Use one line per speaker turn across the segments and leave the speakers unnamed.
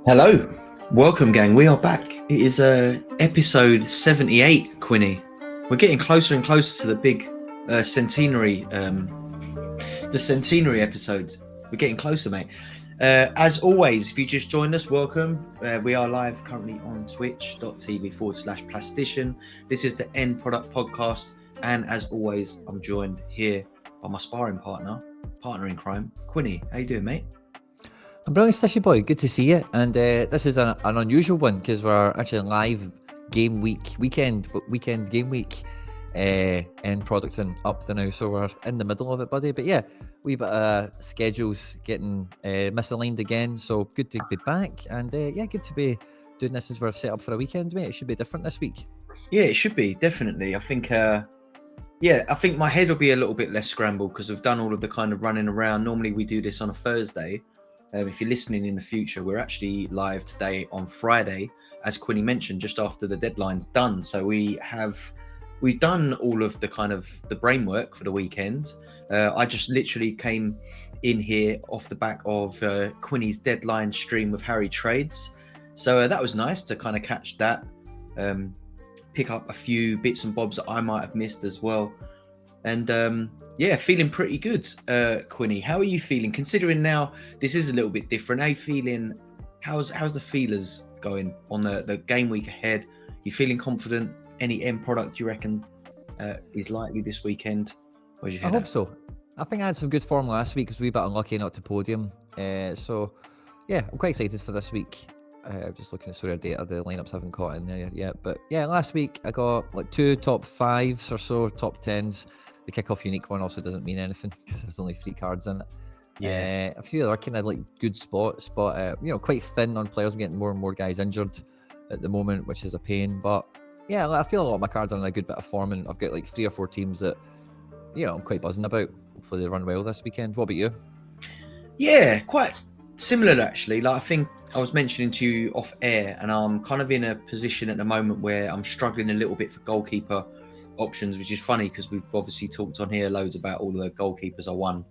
Hello, welcome, gang. We are back. It is episode 78, Quinny. We're getting closer and closer to the big centenary, the centenary episode. We're getting closer, mate. As always, if you just joined us, welcome. We are live currently on twitch.tv/Plastician. This is the End Product Podcast, and as always, I'm joined here by my sparring partner in crime, Quinny. How you doing, mate?
I'm brilliant, Stishy boy. Good to see you. And this is an unusual one because we're actually live weekend game week end product and up the now. So we're in the middle of it, buddy. But yeah, we bit schedules getting misaligned again. So good to be back. And yeah, good to be doing this as we're set up for a weekend, mate. It should be different this week.
Yeah, it should be, definitely. I think I think my head will be a little bit less scrambled because we've done all of the kind of running around. Normally we do this on a Thursday. If you're listening in the future, we're actually live today on Friday, as Quinny mentioned, just after the deadline's done. So we've done all of the kind of the brain work for the weekend. I just literally came in here off the back of Quinny's deadline stream with Harry Trades. So that was nice to kind of catch that, pick up a few bits and bobs that I might have missed as well. And yeah, feeling pretty good, Quinny. How are you feeling? Considering now this is a little bit different. How are you feeling? How's the feelers going on the game week ahead? You feeling confident? Any end product you reckon is likely this weekend? Where's your head
I hope so. I think I had some good form last week because we were a bit unlucky not to podium. So yeah, I'm quite excited for this week. Just looking at Sorare data, the lineups haven't caught in there yet. But yeah, last week I got like 2 top 5s or so, top 10s. The kickoff unique one also doesn't mean anything because there's only 3 cards in it.
Yeah,
a few other kind of like good spots, but quite thin on players. I'm getting more and more guys injured at the moment, which is a pain. But yeah, I feel a lot of my cards are in a good bit of form, and I've got like 3 or 4 teams that I'm quite buzzing about. Hopefully they run well this weekend. What about you?
Yeah, quite similar actually. Like I think I was mentioning to you off air, and I'm kind of in a position at the moment where I'm struggling a little bit for goalkeeper options, which is funny because we've obviously talked on here loads about all the goalkeepers I won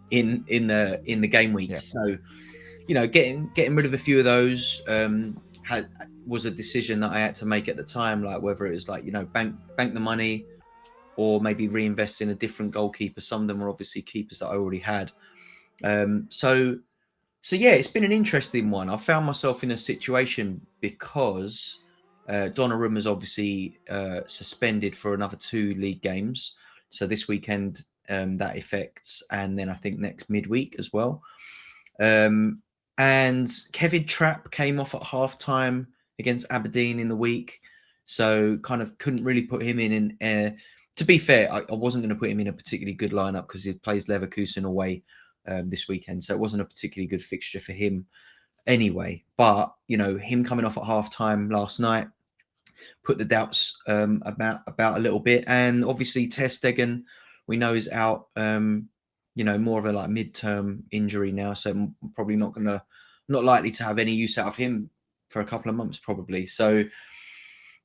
in the game weeks. Yeah. So getting rid of a few of those was a decision that I had to make at the time, like whether it was like bank the money or maybe reinvest in a different goalkeeper. Some of them were obviously keepers that I already had. So yeah, it's been an interesting one. I found myself in a situation because Donnarumma's obviously suspended for another 2 league games. So this weekend that affects, and then I think next midweek as well. And Kevin Trapp came off at half-time against Aberdeen in the week. So kind of couldn't really put him in. To be fair, I wasn't going to put him in a particularly good lineup because he plays Leverkusen away this weekend. So it wasn't a particularly good fixture for him anyway. But him coming off at half-time last night put the doubts about a little bit. And obviously Ter Stegen, we know, is out, more of a like mid-term injury now, so I'm probably not likely to have any use out of him for a couple of months probably. So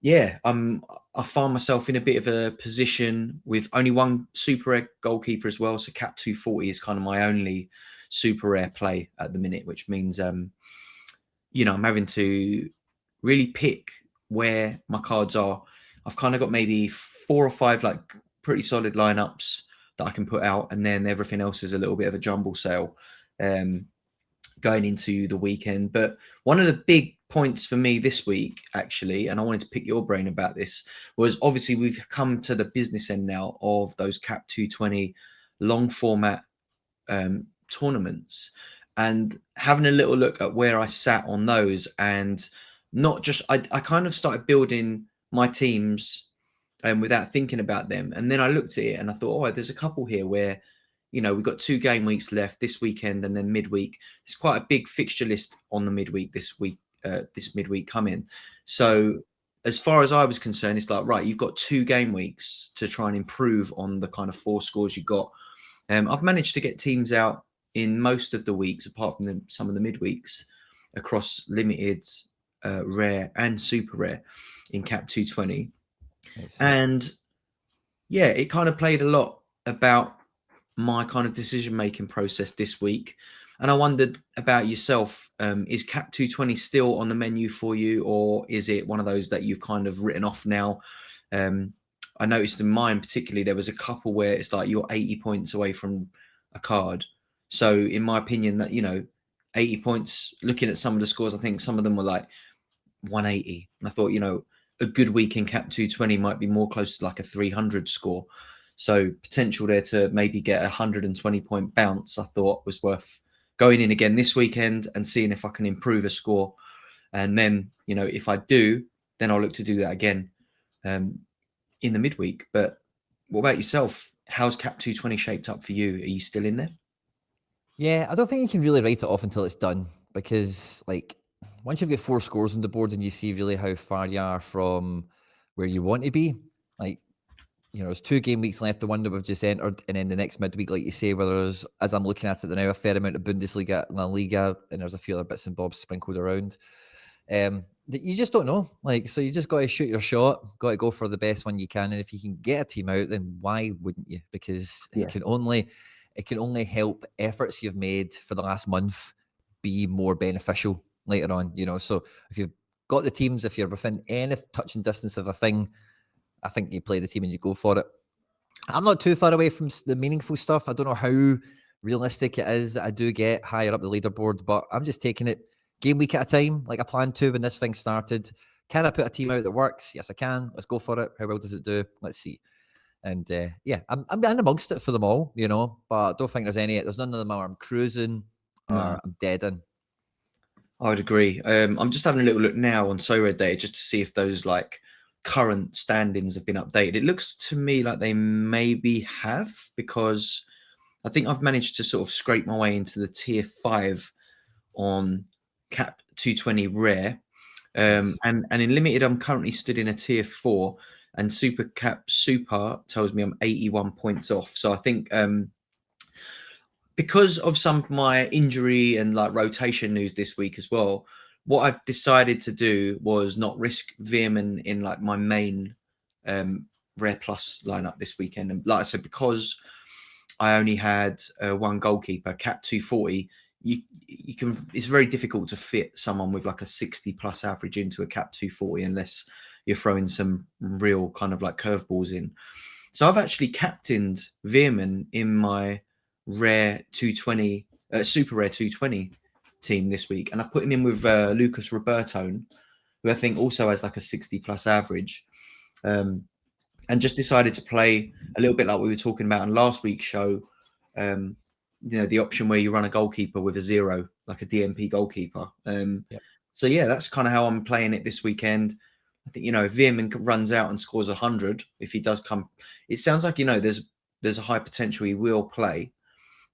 yeah, I find myself in a bit of a position with only one super rare goalkeeper as well. So cap 240 is kind of my only super rare play at the minute, which means I'm having to really pick where my cards are. I've kind of got maybe 4 or 5 like pretty solid lineups that I can put out, and then everything else is a little bit of a jumble sale going into the weekend. But one of the big points for me this week, actually, and I wanted to pick your brain about this, was obviously we've come to the business end now of those cap 220 long format tournaments, and having a little look at where I sat on those, and not just I kind of started building my teams without thinking about them, and then I looked at it and I thought, oh, there's a couple here where we've got 2 game weeks left this weekend and then midweek. There's quite a big fixture list on the midweek this week, this midweek coming. So as far as I was concerned, it's like, right, you've got 2 game weeks to try and improve on the kind of 4 scores you got. I've managed to get teams out in most of the weeks, apart from some of the midweeks, across limited, rare and super rare in cap 220. And yeah, it kind of played a lot about my kind of decision-making process this week. And I wondered about yourself. Is Cap 220 still on the menu for you, or is it one of those that you've kind of written off now? I noticed in mine particularly, there was a couple where it's like you're 80 points away from a card. So in my opinion, that, 80 points, looking at some of the scores, I think some of them were like 180. And I thought, a good week in Cap 220 might be more close to like a 300 score. So potential there to maybe get a 120 point bounce, I thought was worth going in again this weekend and seeing if I can improve a score. And then, if I do, then I'll look to do that again in the midweek. But what about yourself? How's Cap 220 shaped up for you? Are you still in there?
Yeah, I don't think you can really write it off until it's done, because like once you've got 4 scores on the board and you see really how far you are from where you want to be, like, there's 2 game weeks left, the one that we've just entered, and then the next midweek, like you say, where there's, as I'm looking at it now, a fair amount of Bundesliga, La Liga, and there's a few other bits and bobs sprinkled around. That you just don't know. Like, so you just got to shoot your shot, got to go for the best one you can. And if you can get a team out, then why wouldn't you? Because it can only help efforts you've made for the last month be more beneficial later on, So if you've got the teams, if you're within any touching distance of a thing, I think you play the team and you go for it. I'm not too far away from the meaningful stuff. I don't know how realistic it is that I do get higher up the leaderboard, but I'm just taking it game week at a time, like I planned to when this thing started. Can I put a team out that works? Yes, I can. Let's go for it. How well does it do? Let's see. And yeah, I'm in amongst it for them all, but I don't think there's none of them where I'm cruising or
No.
I'm dead in.
I would agree. I'm just having a little look now on Sorare data just to see if those like current standings have been updated. It looks to me like they maybe have, because I think I've managed to sort of scrape my way into the tier 5 on Cap 220 rare.
Nice.
And in limited, I'm currently stood in a tier 4, and Super Cap Super tells me I'm 81 points off. So I think because of some of my injury and like rotation news this week as well, what I've decided to do was not risk Veerman in like my main rare plus lineup this weekend. And like I said, because I only had one goalkeeper, Cap 240, you can, it's very difficult to fit someone with like a 60 plus average into a Cap 240 unless you're throwing some real kind of like curveballs in. So I've actually captained Veerman in my rare 220, super rare 220 team this week, and I put him in with Lucas Roberto, who I think also has like a 60 plus average, and just decided to play a little bit like we were talking about in last week's show. The option where you run a goalkeeper with a 0, like a DMP goalkeeper.
Yep.
So yeah, that's kind of how I'm playing it this weekend. I think, if Veerman runs out and scores 100, if he does come, it sounds like, there's a high potential he will play.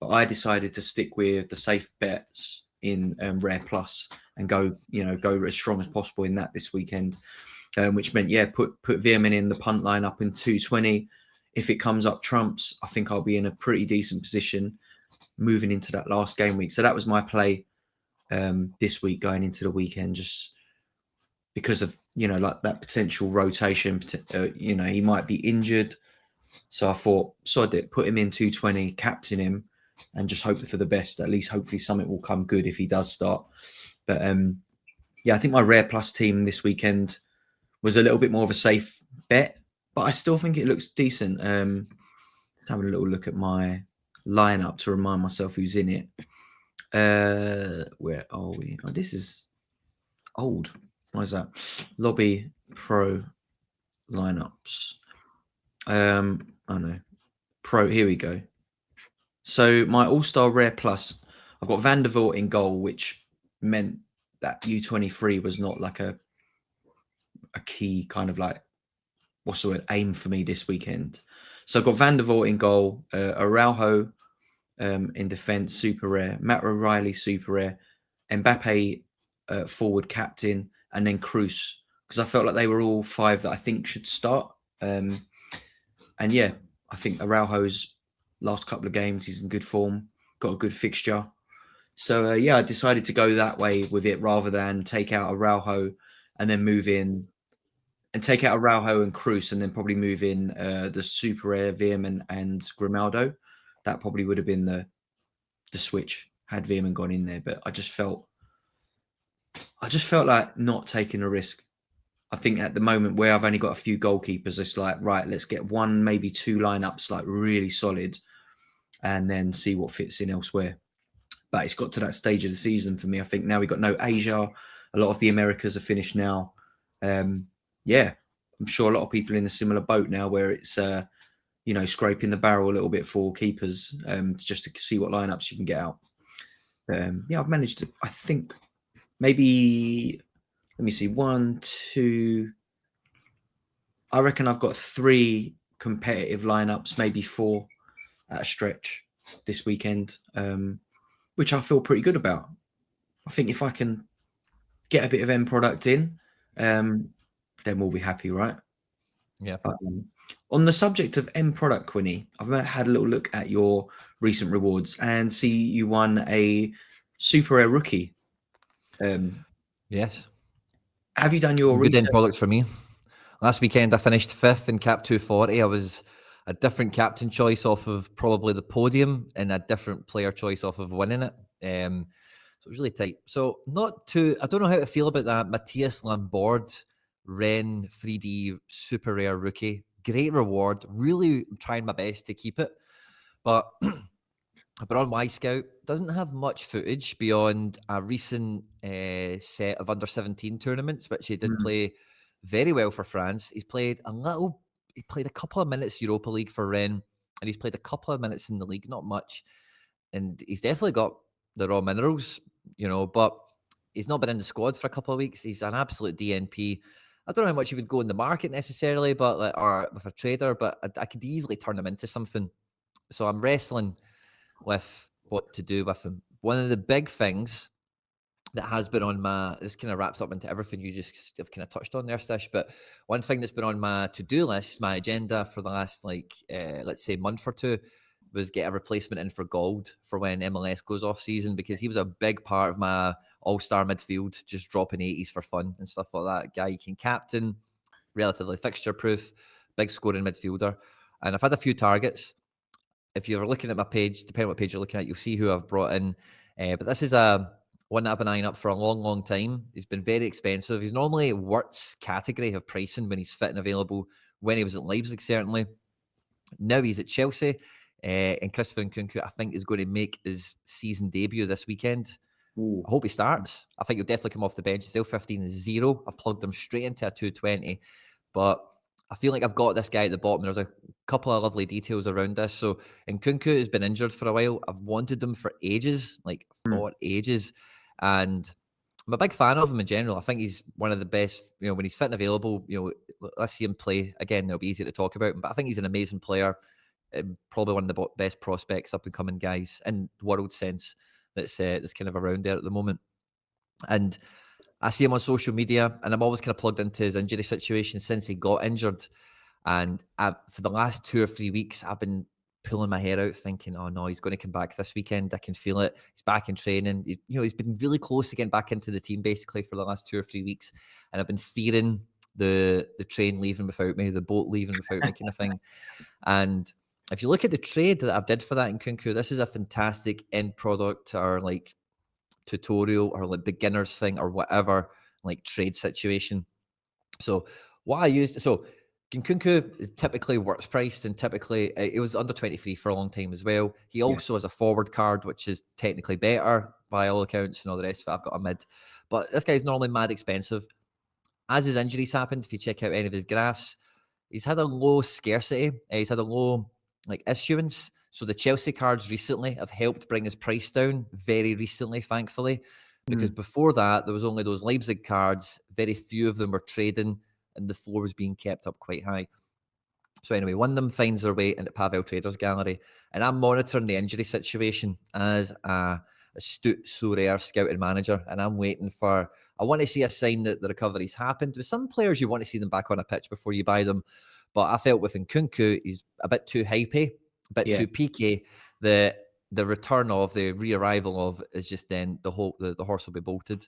But I decided to stick with the safe bets in Rare Plus and go as strong as possible in that this weekend, which meant, put Veerman in the punt line up in 220. If it comes up trumps, I think I'll be in a pretty decent position moving into that last game week. So that was my play this week going into the weekend, just because of, like that potential rotation. He might be injured. So I thought, sod it, put him in 220, captain him, and just hope for the best. At least hopefully something will come good if he does start. But I think my Rare Plus team this weekend was a little bit more of a safe bet, but I still think it looks decent. Let's have a little look at my lineup to remind myself who's in it. Where are we? Oh, this is old. What is that? Lobby Pro lineups. Oh no. Pro, here we go. So my All-Star Rare Plus, I've got Van der Voort in goal, which meant that U23 was not like a key kind of like, what's the word, aim for me this weekend. So I've got Van der Voort in goal, Araujo in defence, super rare, Matt O'Reilly, super rare, Mbappe forward captain, and then Cruz, because I felt like they were all 5 that I think should start. And yeah, I think Araujo's last couple of games, he's in good form, got a good fixture. So I decided to go that way with it rather than take out Araujo and then move in and take out Araujo and Cruz and then probably move in the super rare Veerman and Grimaldo. That probably would have been the switch. had Veerman gone in there, but I just felt like not taking a risk. I think at the moment where I've only got a few goalkeepers, it's like, right, let's get one, maybe two lineups like really solid and then see what fits in elsewhere. But it's got to that stage of the season for me. I think now we've got no Asia. A lot of the Americas are finished now. Yeah, I'm sure a lot of people are in a similar boat now where it's, scraping the barrel a little bit for keepers just to see what lineups you can get out. I've managed to, I think, maybe, let me see, 1, 2, I reckon I've got 3 competitive lineups, maybe 4 at a stretch this weekend, which I feel pretty good about. I think if I can get a bit of end product in, then we'll be happy, right?
Yeah.
On the subject of end product, Quinny, I've had a little look at your recent rewards and see you won a super rare rookie.
Yes.
Have you done your
Good end
research?
products for me. Last weekend, I finished 5th in Cap 240. I was a different captain choice off of probably the podium and a different player choice off of winning it. So it was really tight. So I don't know how to feel about that. Matthias Lambord, Ren 3D super rare rookie. Great reward. Really trying my best to keep it. But but on Y Scout, doesn't have much footage beyond a recent set of under 17 tournaments, which he did play very well for France. He played a couple of minutes Europa League for Rennes, and he's played a couple of minutes in the league, not much. And he's definitely got the raw minerals, but he's not been in the squad for a couple of weeks. He's an absolute DNP. I don't know how much he would go in the market necessarily, or with a trader, but I could easily turn him into something. So I'm wrestling with what to do with him. One of the big things that has been on this kind of wraps up into everything you just have kind of touched on there, Stish, but one thing that's been on my to-do list, my agenda for the last, let's say month or two, was get a replacement in for Gold for when MLS goes off season, because he was a big part of my all-star midfield, just dropping 80s for fun and stuff like that. Guy you can captain, relatively fixture-proof, big scoring midfielder. And I've had a few targets. If you're looking at my page, depending on what page you're looking at, you'll see who I've brought in. But this is one that I've been eyeing up for a long, long time. He's been very expensive. He's normally Wirt's category of pricing when he's fit and available. When he was at Leipzig, certainly. Now he's at Chelsea. And Christopher Nkunku, I think, is going to make his season debut this weekend. Ooh. I hope he starts. I think he'll definitely come off the bench. Still 15-0. I've plugged him straight into a 220. But I feel like I've got this guy at the bottom. There's a couple of lovely details around this. So Nkunku has been injured for a while. I've wanted him for ages, for ages. And I'm a big fan of him in general. I think he's one of the best, when he's fit and available, let's see him play. Again, it'll be easy to talk about him, but I think he's an amazing player. Probably one of the best prospects, up and coming guys in world sense that's kind of around there at the moment. And I see him on social media, and I'm always kind of plugged into his injury situation since he got injured. And for the last 2 or 3 weeks, I've been pulling my hair out thinking, oh no, he's going to come back this weekend. I can feel it. He's back in training. He's been really close to getting back into the team basically for the last 2 or 3 weeks. And I've been fearing the train leaving without me, the boat leaving without me kind of thing. And if you look at the trade that I've did for that in Nkunku, this is a fantastic end product or tutorial or beginners thing or whatever, trade situation. So what I used, Nkunku is typically Wirt's priced, and typically it was under 23 for a long time as well. He also has a forward card, which is technically better by all accounts, and all the rest of it. I've got a mid, but this guy's normally mad expensive. As his injuries happened, if you check out any of his graphs, he's had a low scarcity. He's had a low issuance. So the Chelsea cards recently have helped bring his price down very recently, thankfully, because before that, there was only those Leipzig cards. Very few of them were trading, and the floor was being kept up quite high. So anyway, one of them finds their way into Pavel Traders Gallery, and I'm monitoring the injury situation as a astute Sorare scouting manager, and I'm waiting for, I want to see a sign that the recovery's happened. With some players, you want to see them back on a pitch before you buy them, but I felt with Nkunku, he's a bit too hypey, a bit too peaky. The return of, the re-arrival of, is just then the horse will be bolted.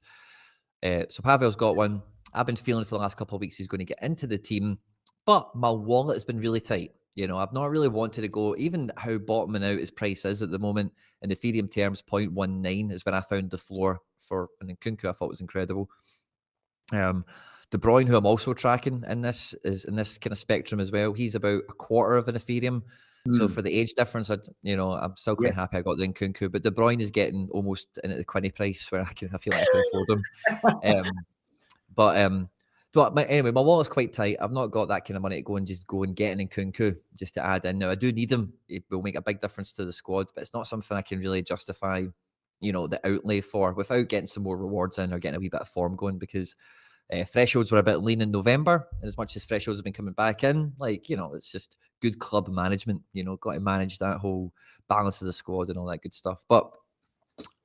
So Pavel's got one. I've been feeling for the last couple of weeks he's going to get into the team, but my wallet has been really tight. You know, I've not really wanted to go, even how bottoming out his price is at the moment in Ethereum terms, 0.19 is when I found the floor for an Nkunku. I thought was incredible. De Bruyne, who I'm also tracking in this, is in this kind of spectrum as well. He's about a quarter of an Ethereum. So for the age difference, I'm still quite happy I got the Nkunku, but De Bruyne is getting almost in at the Quinny price where I feel like I can afford him. Anyway, my wallet's quite tight. I've not got that kind of money to go and get an Nkunku just to add in. Now I do need him; it will make a big difference to the squad, but it's not something I can really justify, the outlay for without getting some more rewards in or getting a wee bit of form going because. Thresholds were a bit lean in November, and as much as thresholds have been coming back in, it's just good club management. Got to manage that whole balance of the squad and all that good stuff. But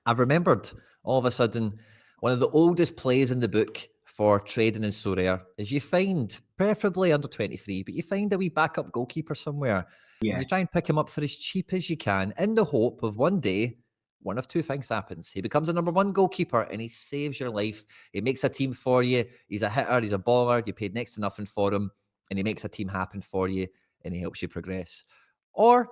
I've remembered all of a sudden one of the oldest plays in the book for trading in Sorare is you find, preferably under 23, but you find a wee backup goalkeeper somewhere.
Yeah.
And you try and pick him up for as cheap as you can in the hope of one day one of two things happens. He becomes a number one goalkeeper and he saves your life. He makes a team for you. He's a hitter. He's a baller. You paid next to nothing for him and he makes a team happen for you and he helps you progress. Or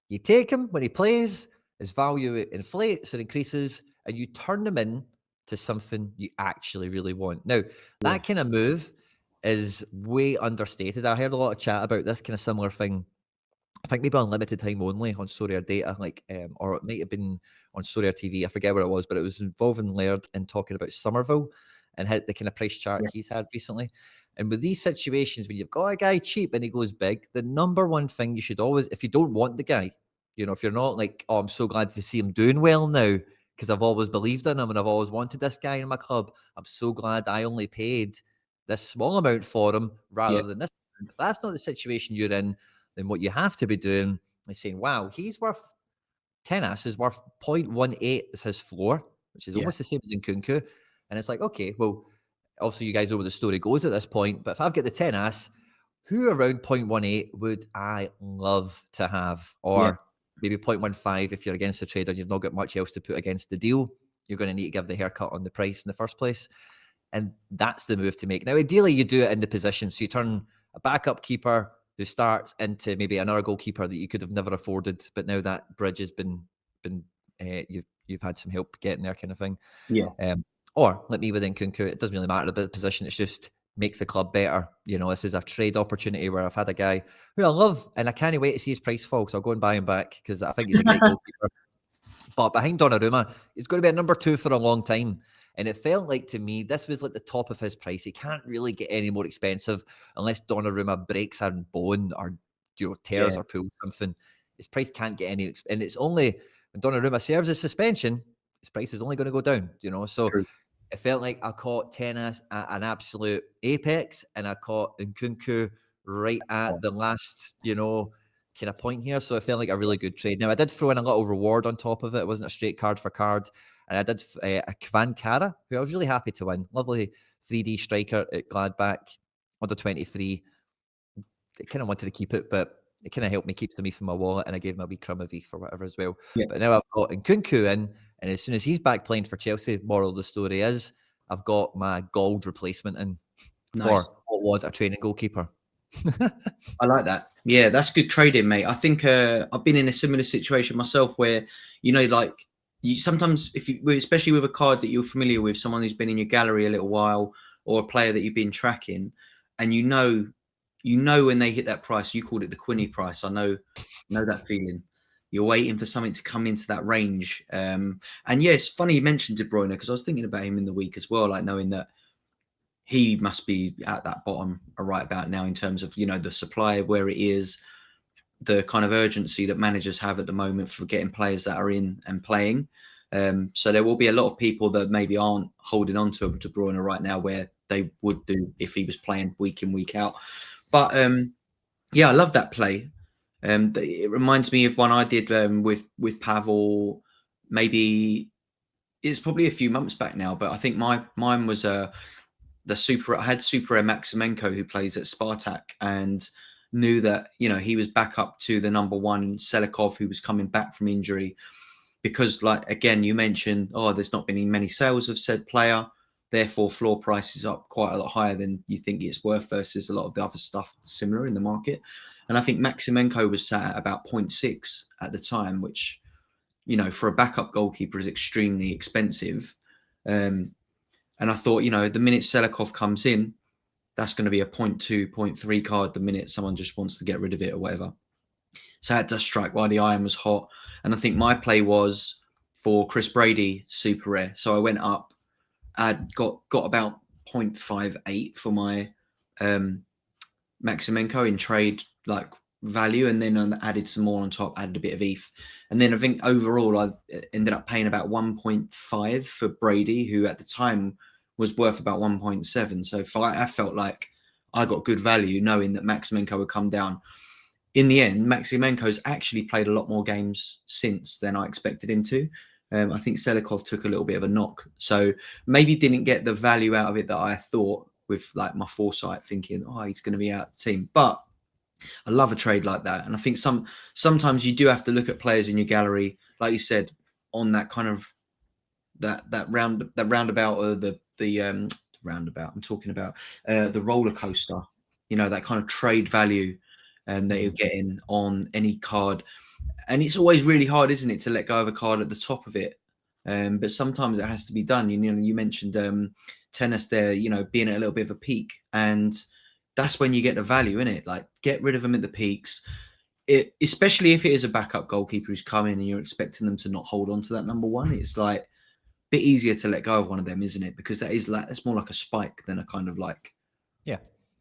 you take him when he plays, his value inflates and increases and you turn him in to something you actually really want. Now, that kind of move is way understated. I heard a lot of chat about this kind of similar thing. I think maybe on limited time only on Sorare data, or it might have been on Sorare TV. I forget what it was, but it was involving Laird and talking about Somerville and the kind of price chart he's had recently. And with these situations, when you've got a guy cheap and he goes big, the number one thing you should always, if you don't want the guy, if you're not like, oh, I'm so glad to see him doing well now because I've always believed in him and I've always wanted this guy in my club. I'm so glad I only paid this small amount for him rather than this. If that's not the situation you're in, then what you have to be doing is saying, wow, he's worth Tennis is worth 0.18 as his floor, which is almost the same as Nkunku. And it's like, okay, well, obviously you guys know where the story goes at this point, but if I've got the Tennis, who around 0.18 would I love to have? Or maybe 0.15 if you're against the trade and you've not got much else to put against the deal, you're going to need to give the haircut on the price in the first place. And that's the move to make. Now, ideally, you do it in the position. So you turn a backup keeper who starts into maybe another goalkeeper that you could have never afforded, but now that bridge has been you've had some help getting there, kind of thing. Or let me with Nkunku. It doesn't really matter the position. It's just make the club better. This is a trade opportunity where I've had a guy who I love, and I can't wait to see his price fall. So I'll go and buy him back because I think he's a great goalkeeper. But behind Donnarumma, he's going to be a number 2 for a long time. And it felt like to me, this was like the top of his price. He can't really get any more expensive unless Donnarumma breaks a bone or tears or pulls something. His price can't get any, and it's only when Donnarumma serves his suspension, his price is only going to go down. So it felt like I caught Tennis at an absolute apex, and I caught Nkunku right at the last, kind of point here. So it felt like a really good trade. Now I did throw in a little reward on top of it. It wasn't a straight card for card. And I did a Kvan Kara, who I was really happy to win. Lovely 3D striker at Gladbach, under 23. I kind of wanted to keep it, but it kind of helped me keep some ETH in my wallet, and I gave him a wee crumb of ETH or whatever as well. But now I've got Nkunku in, and as soon as he's back playing for Chelsea, moral of the story is I've got my gold replacement in for what was a training goalkeeper.
I like that. Yeah, that's good trading, mate. I think I've been in a similar situation myself where, you sometimes, especially with a card that you're familiar with, someone who's been in your gallery a little while, or a player that you've been tracking, and you know when they hit that price. You called it the Quinny price. I know that feeling. You're waiting for something to come into that range. And it's funny you mentioned De Bruyne because I was thinking about him in the week as well, like knowing that he must be at that bottom right about now in terms of the supply, where it is, the kind of urgency that managers have at the moment for getting players that are in and playing. So there will be a lot of people that maybe aren't holding on to De Bruyne right now where they would do if he was playing week in, week out. But I love that play. It reminds me of one I did with Pavel. Maybe it's probably a few months back now, but I think mine was I had Super Maximenko, who plays at Spartak, and knew that he was back up to the number one Selikov, who was coming back from injury, because again you mentioned, there's not been many sales of said player, therefore floor price is up quite a lot higher than you think it's worth versus a lot of the other stuff similar in the market. And I think Maximenko was sat at about 0.6 at the time, which, you know, for a backup goalkeeper is extremely expensive. And I thought, you know, the minute Selikov comes in, that's going to be a 0.2, 0.3 card the minute someone just wants to get rid of it or whatever. So I had to strike while the iron was hot. And I think my play was for Chris Brady, super rare. So I went up, I'd got about 0.58 for my Maximenko in trade like value, and then added some more on top, added a bit of ETH. And then I think overall I ended up paying about 1.5 for Brady, who at the time was worth about 1.7. So I felt like I got good value knowing that Maximenko would come down. In the end, Maximenko's actually played a lot more games since than I expected him to. I think Selikov took a little bit of a knock, so maybe didn't get the value out of it that I thought with like my foresight, thinking, oh, he's going to be out of the team. But I love a trade like that, and I think sometimes you do have to look at players in your gallery, like you said, on that kind of that roundabout or the roundabout. I'm talking about the roller coaster. You know, that kind of trade value that you're getting on any card. And it's always really hard, isn't it, to let go of a card at the top of it. But sometimes it has to be done. You know, you mentioned tennis there, you know, being at a little bit of a peak. And that's when you get the value in it. Like, get rid of them at the peaks. Especially if it is a backup goalkeeper who's come in and you're expecting them to not hold on to that number one. It's like a bit easier to let go of one of them, isn't it? Because that's more like a spike than a kind of like.
Yeah.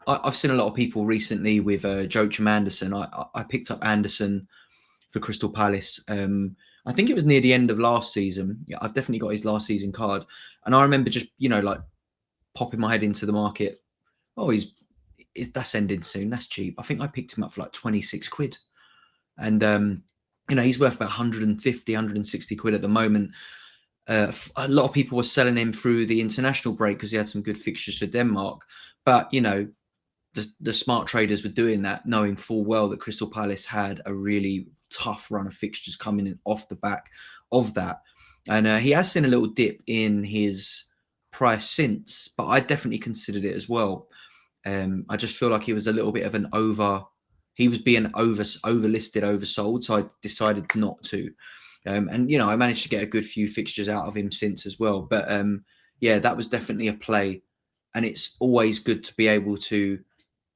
I've seen a lot of people recently with Joachim Anderson. I picked up Anderson for Crystal Palace. I think it was near the end of last season. Yeah, I've definitely got his last season card. And I remember just, you know, like popping my head into the market. Oh, that's ending soon. That's cheap. I think I picked him up for like 26 quid. And, you know, he's worth about 150, 160 quid at the moment. A lot of people were selling him through the international break because he had some good fixtures for Denmark. But, you know, the smart traders were doing that, knowing full well that Crystal Palace had a really tough run of fixtures coming in off the back of that. And he has seen a little dip in his price since, but I definitely considered it as well. I just feel like he was a little bit of he was being overlisted, oversold. So I decided not to. And, you know, I managed to get a good few fixtures out of him since as well. But yeah, that was definitely a play. And it's always good to be able to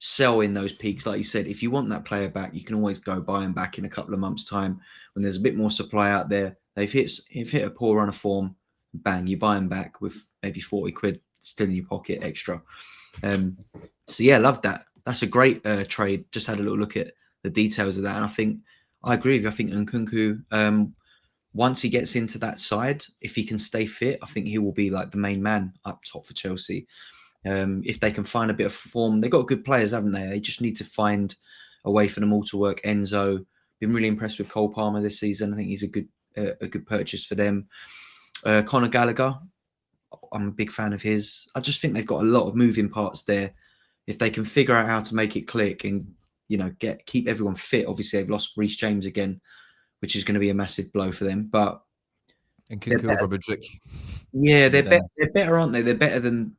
sell in those peaks. Like you said, if you want that player back, you can always go buy him back in a couple of months' time when there's a bit more supply out there. They've hit a poor run of form, bang, you buy him back with maybe 40 quid still in your pocket extra. So yeah, love that. That's a great trade. Just had a little look at the details of that. And I think I agree with you. I think Nkunku, once he gets into that side, if he can stay fit, I think he will be like the main man up top for Chelsea. If they can find a bit of form, they've got good players, haven't they? They just need to find a way for them all to work. Enzo, been really impressed with Cole Palmer this season. I think he's a good purchase for them. Conor Gallagher, I'm a big fan of his. I just think they've got a lot of moving parts there. If they can figure out how to make it click and, you know, keep everyone fit. Obviously, they've lost Reece James again, which is going to be a massive blow for them. But
Nkunku over Midweek.
Yeah, they're better, aren't they? They're better than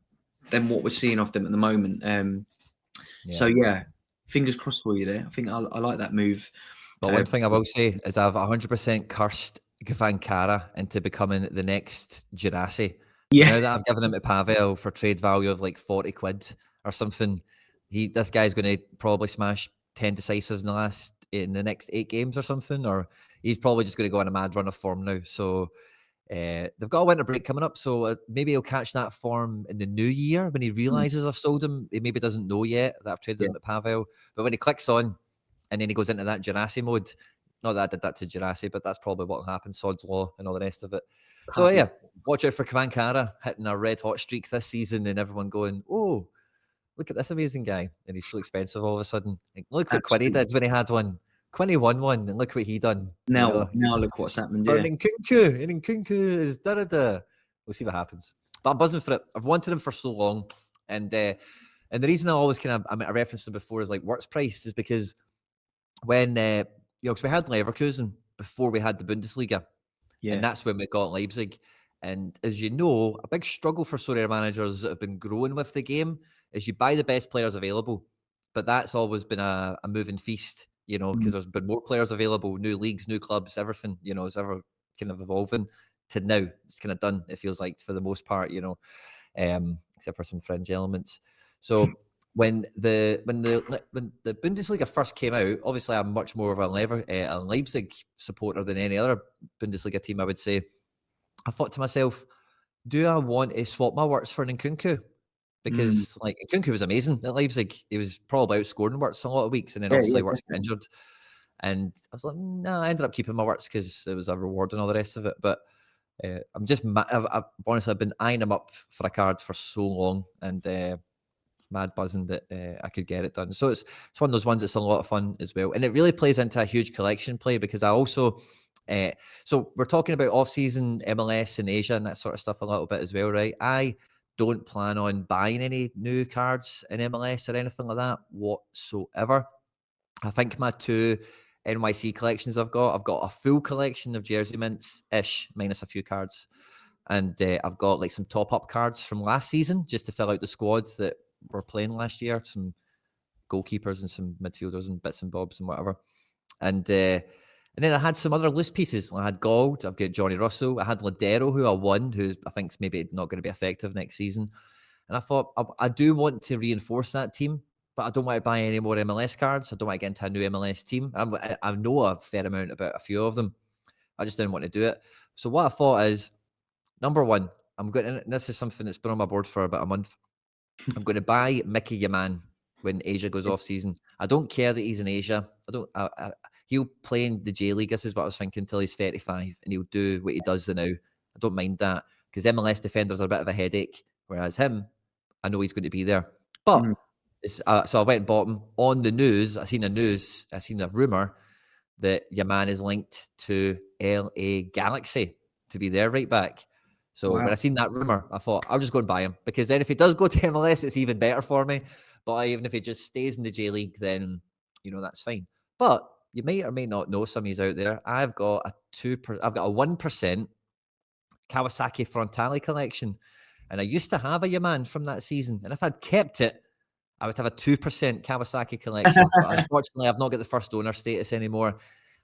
what we're seeing of them at the moment. So yeah, fingers crossed for you there. I think I like that move.
But one thing I will say is I've 100% cursed Gavankara into becoming the next Girassi. So now that I've given him to Pavel for trade value of like 40 quid or something, this guy's going to probably smash 10 decisives in the next 8 games or something, or he's probably just going to go on a mad run of form now. So they've got a winter break coming up, so maybe he'll catch that form in the new year when he realizes I've sold him. He maybe doesn't know yet that I've traded him at Pavel, but when he clicks on and then he goes into that Girassi mode, not that I did that to Girassi, but that's probably what will happen, Sod's Law and all the rest of it. So yeah, watch out for Kavankara hitting a red hot streak this season and everyone going, oh, look at this amazing guy. And he's so expensive all of a sudden. Like, look what Quinny did when he had one. Quinny won one, and look what he done.
Now look what's happened.
Yeah. And Nkunku is da-da-da. We'll see what happens. But I'm buzzing for it. I've wanted him for so long. And the reason I always I referenced him before is like works price is because when, because we had Leverkusen before we had the Bundesliga. Yeah. And that's when we got Leipzig. And as you know, a big struggle for Sorare managers that have been growing with the game is you buy the best players available but that's always been a moving feast, because there's been more players available, new leagues, new clubs, everything, is ever kind of evolving to now. It's kind of done, it feels like, for the most part, except for some fringe elements. So when the Bundesliga first came out, obviously I'm much more of a Leipzig supporter than any other Bundesliga team, I would say. I thought to myself, do I want to swap my Wirtz for an Nkunku? Because like Nkunku was amazing at Leipzig. He was probably outscoring Wirtz a lot of weeks, and then obviously Wirtz got injured. And I was like, no, I ended up keeping my Wirtz because it was a reward and all the rest of it. But I'm just, honestly, I've been eyeing him up for a card for so long, and mad buzzing that I could get it done. So it's one of those ones that's a lot of fun as well. And it really plays into a huge collection play because I also, so we're talking about off-season MLS in Asia and that sort of stuff a little bit as well, right? I don't plan on buying any new cards in MLS or anything like that whatsoever. I think my two NYC collections I've got a full collection of jersey mints-ish, minus a few cards. And I've got like some top-up cards from last season just to fill out the squads that were playing last year, some goalkeepers and some midfielders and bits and bobs and whatever. And then I had some other loose pieces. I had Gold, I've got Johnny Russell, I had Ladero, who I won, who I think's maybe not going to be effective next season. And I thought, I do want to reinforce that team, but I don't want to buy any more MLS cards. I don't want to get into a new MLS team. I know a fair amount about a few of them. I just didn't want to do it. So what I thought is, number one, this is something that's been on my board for about a month. I'm going to buy Mickey Yaman when Asia goes off season. I don't care that he's in Asia. He'll play in the J League. This is what I was thinking until he's 35, and he'll do what he does now. I don't mind that because MLS defenders are a bit of a headache, whereas him, I know he's going to be there. But so I went and bought him on the news. I seen a rumor that Yaman is linked to LA Galaxy to be their right back. So when I seen that rumor, I thought I'll just go and buy him because then if he does go to MLS, it's even better for me. But even if he just stays in the J League, then that's fine. But you may or may not know some of these out there. I've got a 1% Kawasaki Frontale collection, and I used to have a Yaman from that season. And if I'd kept it, I would have a 2% Kawasaki collection. But unfortunately, I've not got the first owner status anymore.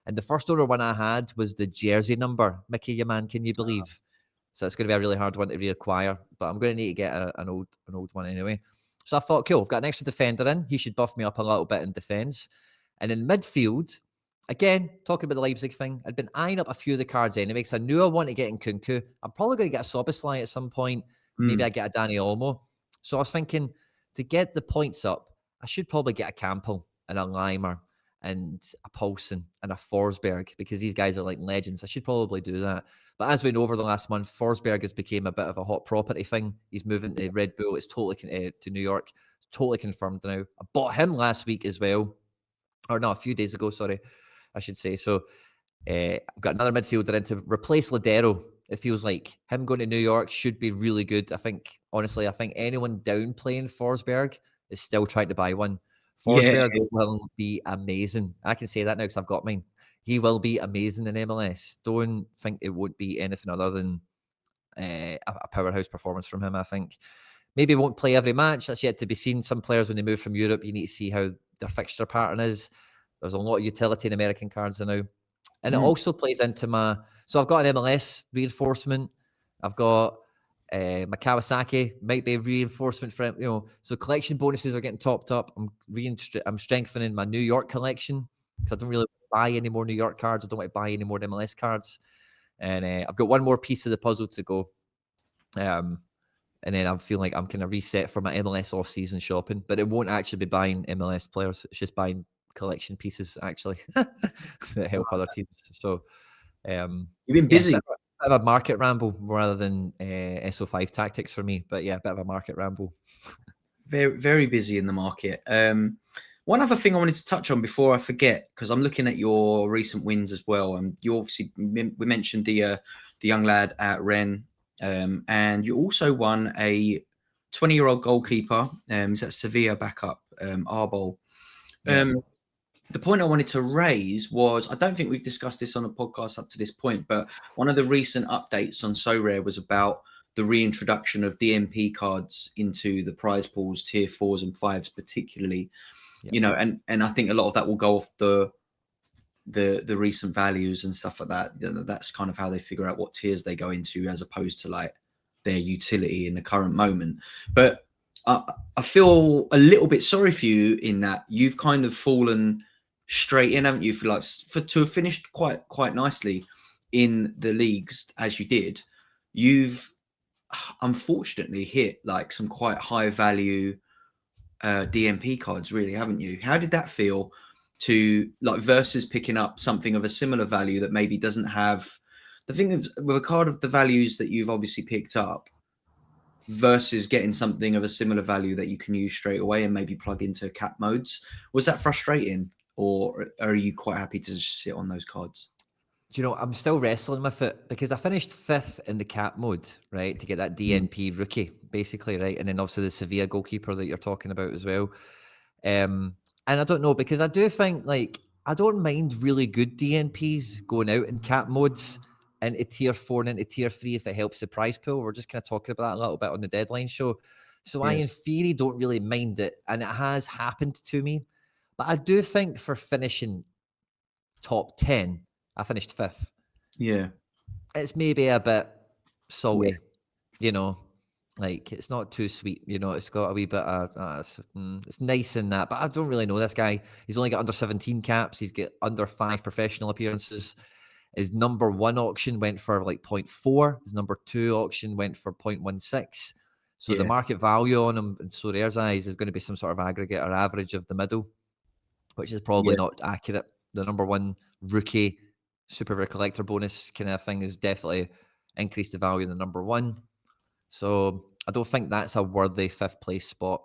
And the first owner one I had was the jersey number, Mickey Yaman. Can you believe? So it's going to be a really hard one to reacquire, but I'm going to need to get an old one anyway. So I thought, cool, I've got an extra defender in. He should buff me up a little bit in defence. And in midfield, again, talking about the Leipzig thing, I'd been eyeing up a few of the cards anyway because I knew I wanted to get in Nkunku. I'm probably going to get a Soboslai at some point. Maybe I get a Danny Olmo. So I was thinking, to get the points up, I should probably get a Campbell and a Limer and a Paulson and a Forsberg because these guys are like legends. I should probably do that. But as we know over the last month, Forsberg has become a bit of a hot property thing. He's moving to Red Bull. It's totally to New York. It's totally confirmed now. I bought him last week as well. Or no, a few days ago, sorry, I should say. So I've got another midfielder in to replace Ladero. It feels like him going to New York should be really good. I think anyone downplaying Forsberg is still trying to buy one. Forsberg will be amazing. I can say that now because I've got mine. He will be amazing in MLS. Don't think it would be anything other than a powerhouse performance from him, I think. Maybe he won't play every match. That's yet to be seen. Some players, when they move from Europe, you need to see how their fixture pattern is. There's a lot of utility in American cards now. And it also plays into so I've got an MLS reinforcement. I've got my Kawasaki, might be a reinforcement for him, so collection bonuses are getting topped up. I'm strengthening my New York collection because I don't really buy any more New York cards. I don't want to buy any more MLS cards. And I've got one more piece of the puzzle to go. And then I feel like I'm kind of reset for my MLS off-season shopping, but it won't actually be buying MLS players. It's just buying collection pieces, actually, that help other teams. So
you've been busy.
A bit of a market ramble rather than SO5 tactics for me, but yeah, a bit of a market ramble.
Very, very busy in the market. One other thing I wanted to touch on before I forget, because I'm looking at your recent wins as well. And you obviously, we mentioned the young lad at Rennes, and you also won a 20-year-old goalkeeper. Is that Sevilla backup, Arbol? The point I wanted to raise was, I don't think we've discussed this on a podcast up to this point, but one of the recent updates on Sorare was about the reintroduction of DMP cards into the prize pools, tier 4s and 5s particularly. you know, and I think a lot of that will go off the recent values and stuff like that. That's kind of how they figure out what tiers they go into, as opposed to like their utility in the current moment. But I feel a little bit sorry for you in that you've kind of fallen straight in, haven't you? To have finished quite nicely in the leagues as you did, you've unfortunately hit like some quite high value DMP cards, really, haven't you? How did that feel to like versus picking up something of a similar value that maybe doesn't have the thing is with a card of the values that you've obviously picked up versus getting something of a similar value that you can use straight away and maybe plug into cap modes? Was that frustrating, or are you quite happy to just sit on those cards?
Do you know, I'm still wrestling with it because I finished 5th in the cap mode, right, to get that DNP rookie, basically, right? And then obviously the Sevilla goalkeeper that you're talking about as well. And I don't know, because I do think, like, I don't mind really good DNPs going out in cap modes into tier 4 and into tier 3 if it helps the prize pool. We're just kind of talking about that a little bit on the deadline show. So I, in theory, don't really mind it. And it has happened to me. But I do think for finishing top 10, I finished 5th.
Yeah.
It's maybe a bit salty, you know, like it's not too sweet, you know, it's got a wee bit of, it's nice in that, but I don't really know this guy. He's only got under 17 caps. He's got under 5 professional appearances. His number 1 auction went for like 0.4. His number 2 auction went for 0.16. So the market value on him in Sorare's eyes is going to be some sort of aggregate or average of the middle, which is probably not accurate. The number 1 rookie super rare collector bonus kind of thing is definitely increased the value in the number 1. So I don't think that's a worthy 5th place spot,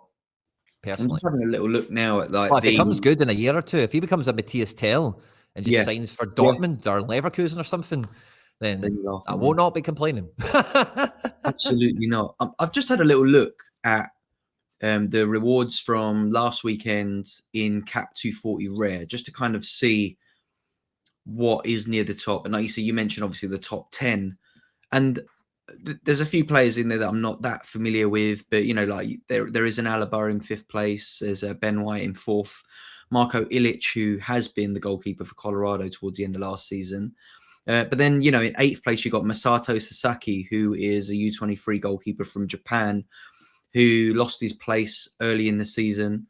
personally.
I'm just having a little look now at like
if he comes good in a year or two, if he becomes a Matthias Tell and just signs for Dortmund or Leverkusen or something, then I will not be complaining.
Absolutely not. I've just had a little look at the rewards from last weekend in Cap 240 Rare, just to kind of see what is near the top. And like you say, you mentioned obviously the top 10, and there's a few players in there that I'm not that familiar with, but you know, like there is an Alaba in 5th place. There's a Ben White in 4th, Marco Ilic, who has been the goalkeeper for Colorado towards the end of last season. But then, you know, in 8th place, you got Masato Sasaki, who is a U23 goalkeeper from Japan, who lost his place early in the season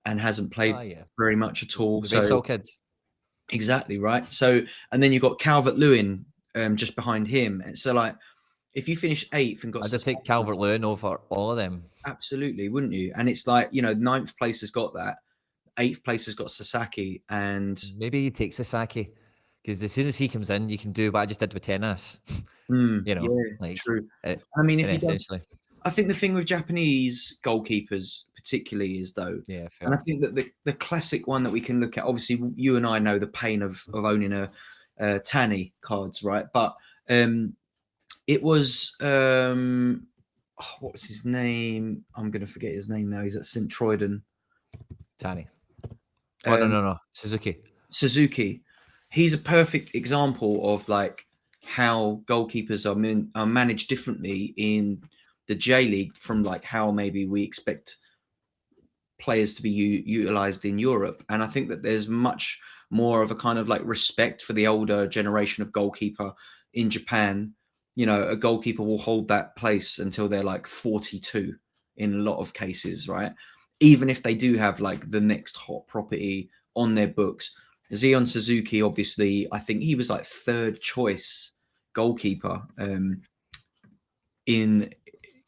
and hasn't played very much at all.
So kids.
Exactly right. So, and then you've got Calvert-Lewin just behind him. So, like, if you finish 8th and got,
I'd just take Calvert-Lewin over all of them.
Absolutely, wouldn't you? And it's like, you know, 9th place has got that, 8th place has got Sasaki, and
maybe you take Sasaki because as soon as he comes in, you can do what I just did with tennis. You know, like,
true. I mean, if he does,
essentially.
I think the thing with Japanese goalkeepers particularly is though,
fair.
And I think that the classic one that we can look at, obviously you and I know the pain of owning a Tanny cards, right? But it was what was his name? I'm going to forget his name now. He's at St. Troiden.
Tanny. No.
Suzuki. He's a perfect example of like how goalkeepers are managed differently in the J League from like how maybe we expect players to be utilized in Europe. And I think that there's much more of a kind of like respect for the older generation of goalkeeper in Japan. You know, a goalkeeper will hold that place until they're like 42 in a lot of cases, right? Even if they do have like the next hot property on their books. Zion Suzuki, obviously, I think he was like 3rd choice goalkeeper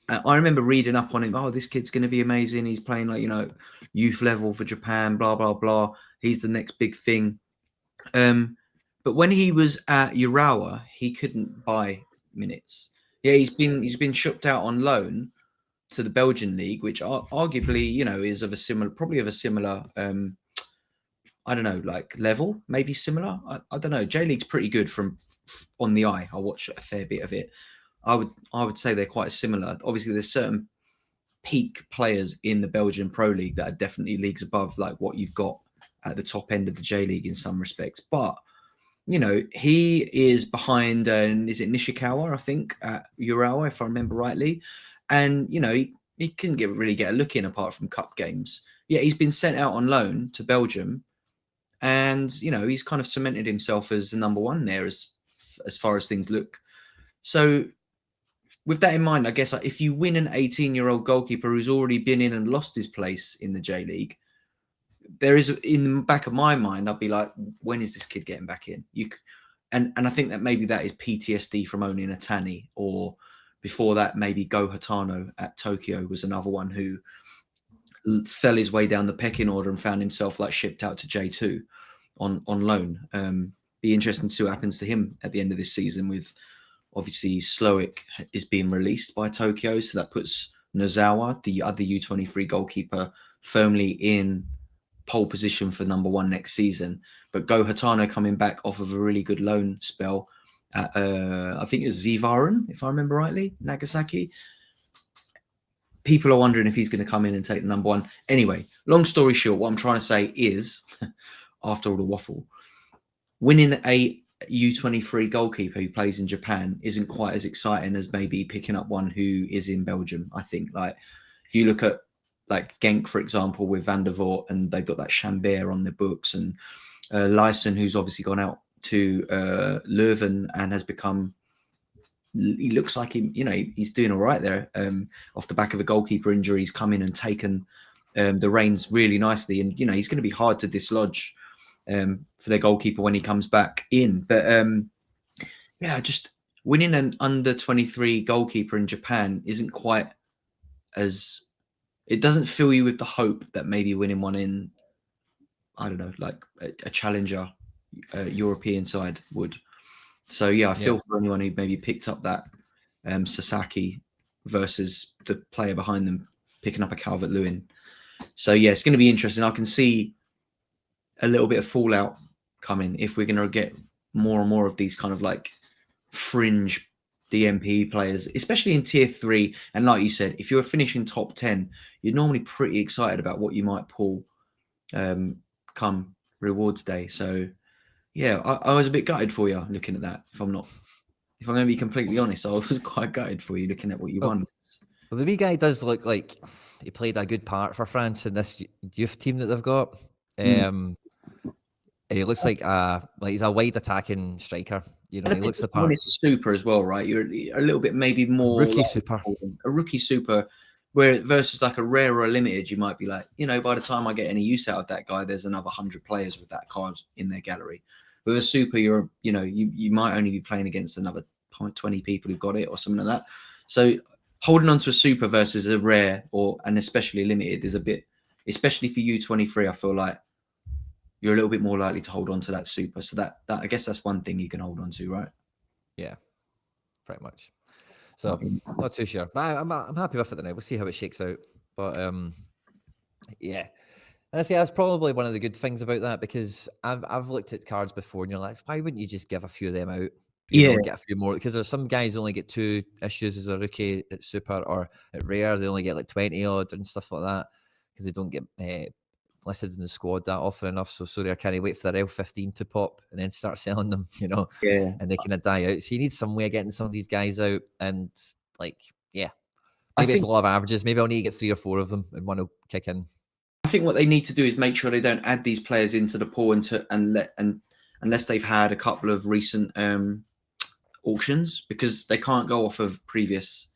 I remember reading up on him. Oh, this kid's going to be amazing. He's playing like, you know, youth level for Japan, blah, blah, blah. He's the next big thing. But when he was at Urawa, he couldn't buy minutes. Yeah, he's been shipped out on loan to the Belgian league, which arguably, you know, is probably of a similar, I don't know, like level, maybe similar. I don't know. J League's pretty good on the eye. I watch a fair bit of it. I would say they're quite similar. Obviously, there's certain peak players in the Belgian Pro League that are definitely leagues above like what you've got at the top end of the J League in some respects. But, you know, he is behind, is it Nishikawa, I think, at Urawa, if I remember rightly. And, you know, he couldn't really get a look in apart from cup games. yeah, he's been sent out on loan to Belgium, and he's kind of cemented himself as the number one there as far as things look. So with that in mind, I guess if you win an 18-year-old goalkeeper who's already been in and lost his place in the J League, there is, in the back of my mind, I'd be like, when is this kid getting back in? And I think that maybe that is PTSD from owning a Tani, or before that, maybe Go Hatano at Tokyo was another one who fell his way down the pecking order and found himself like shipped out to J2 on loan. Be interesting to see what happens to him at the end of this season. With obviously Slowick is being released by Tokyo, so that puts Nozawa, the other U23 goalkeeper, firmly in pole position for number one next season. But Go Hatano coming back off of a really good loan spell at, I think it was Vivaren, if I remember rightly, Nagasaki. People are wondering if he's going to come in and take the number one. Anyway, long story short, what I'm trying to say is, after all the waffle, winning a U23 goalkeeper who plays in Japan isn't quite as exciting as maybe picking up one who is in Belgium. I think, like, if you look at like Genk, for example, with Van der Voort, and they've got that Chambert on their books, and Lyson, who's obviously gone out to Leuven and has become, he looks like he's doing all right there. Off the back of a goalkeeper injury, he's come in and taken the reins really nicely, and he's going to be hard to dislodge for their goalkeeper when he comes back in. But just winning an under 23 goalkeeper in Japan isn't quite as, it doesn't fill you with the hope that maybe winning one in, I don't know, like a challenger European side would. So yeah, I feel for anyone who maybe picked up that Sasaki versus the player behind them picking up a Calvert-Lewin. So yeah, it's going to be interesting. I can see a little bit of fallout coming if we're going to get more and more of these kind of like fringe DMP players, especially in tier 3. And like you said, if you're finishing top 10, you're normally pretty excited about what you might pull come rewards day. So yeah, I was a bit gutted for you looking at that. If I'm going to be completely honest, I was quite gutted for you looking at what you won.
Well, the wee guy does look like he played a good part for France in this youth team that they've got. He looks like he's a wide attacking striker. He looks the part.
When it's a super as well, right? You're a little bit maybe more
rookie super.
A rookie super, where versus like a rare or a limited, you might be like, by the time I get any use out of that guy, there's another 100 players with that card in their gallery. With a super, you might only be playing against another 20 people who've got it or something like that. So holding on to a super versus a rare and especially limited is a bit, especially for U23, I feel like you're a little bit more likely to hold on to that super. So that I guess that's one thing you can hold on to, right?
Yeah, pretty much. So not too sure. But I'm happy with it now. We'll see how it shakes out. But yeah. And I say that's probably one of the good things about that, because I've looked at cards before and you're like, why wouldn't you just give a few of them out? Get a few more, because there's some guys only get 2 issues as a rookie at super, or at rare they only get like 20 odd and stuff like that, because they don't get listed in the squad that often enough. So sorry, I can't wait for their L15 to pop and then start selling them, and they kind of die out. So you need some way of getting some of these guys out, and maybe it's a lot of averages. Maybe I'll need to get 3 or 4 of them and one will kick in.
I think what they need to do is make sure they don't add these players into the pool unless they've had a couple of recent auctions, because they can't go off of previous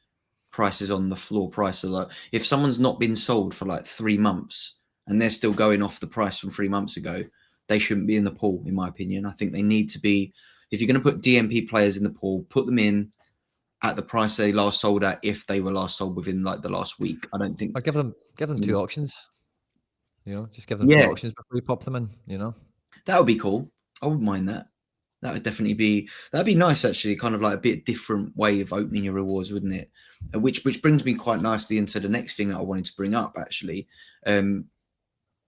prices on the floor price. If someone's not been sold for like 3 months and they're still going off the price from 3 months ago, they shouldn't be in the pool, in my opinion. I think they need to be, if you're going to put DMP players in the pool, put them in at the price they last sold at, if they were last sold within like the last week. I don't think.
Or give them 2 auctions. Just give them 2 auctions before you pop them in.
That would be cool. I wouldn't mind that. That would definitely be, that'd be nice, actually. Kind of like a bit different way of opening your rewards, wouldn't it? Which brings me quite nicely into the next thing that I wanted to bring up, actually.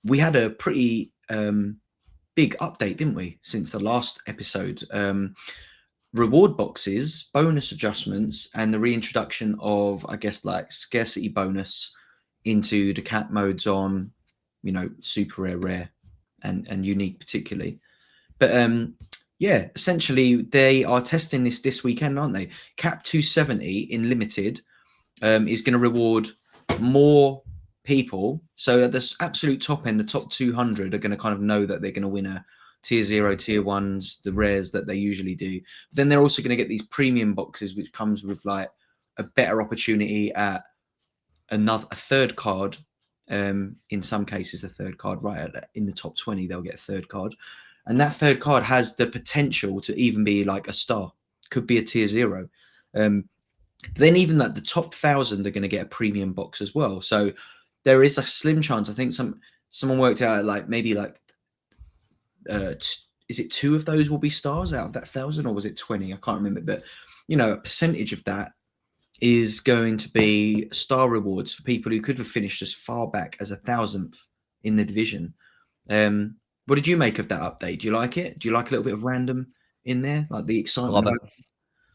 We had a pretty big update, didn't we, since the last episode? Reward boxes, bonus adjustments, and the reintroduction of, I guess, like scarcity bonus into the cat modes on, super rare, and unique particularly. But essentially they are testing this weekend, aren't they? Cap 270 in limited is going to reward more people. So at this absolute top end, the top 200 are going to kind of know that they're going to win a tier 0, tier 1s, the rares that they usually do. But then they're also going to get these premium boxes, which comes with like a better opportunity at a third card. In some cases, a third card right in the top 20, they'll get a third card. And that third card has the potential to even be like a star, could be a tier 0. Then even like the top 1,000, they're going to get a premium box as well. So there is a slim chance. I think someone worked out like maybe like is it 2 of those will be stars out of that 1,000, or was it 20? I can't remember. But you know, a percentage of that is going to be star rewards for people who could have finished as far back as 1,000th in the division. What did you make of that update? Do you like it? Do you like a little bit of random in there, like the excitement?
Love it.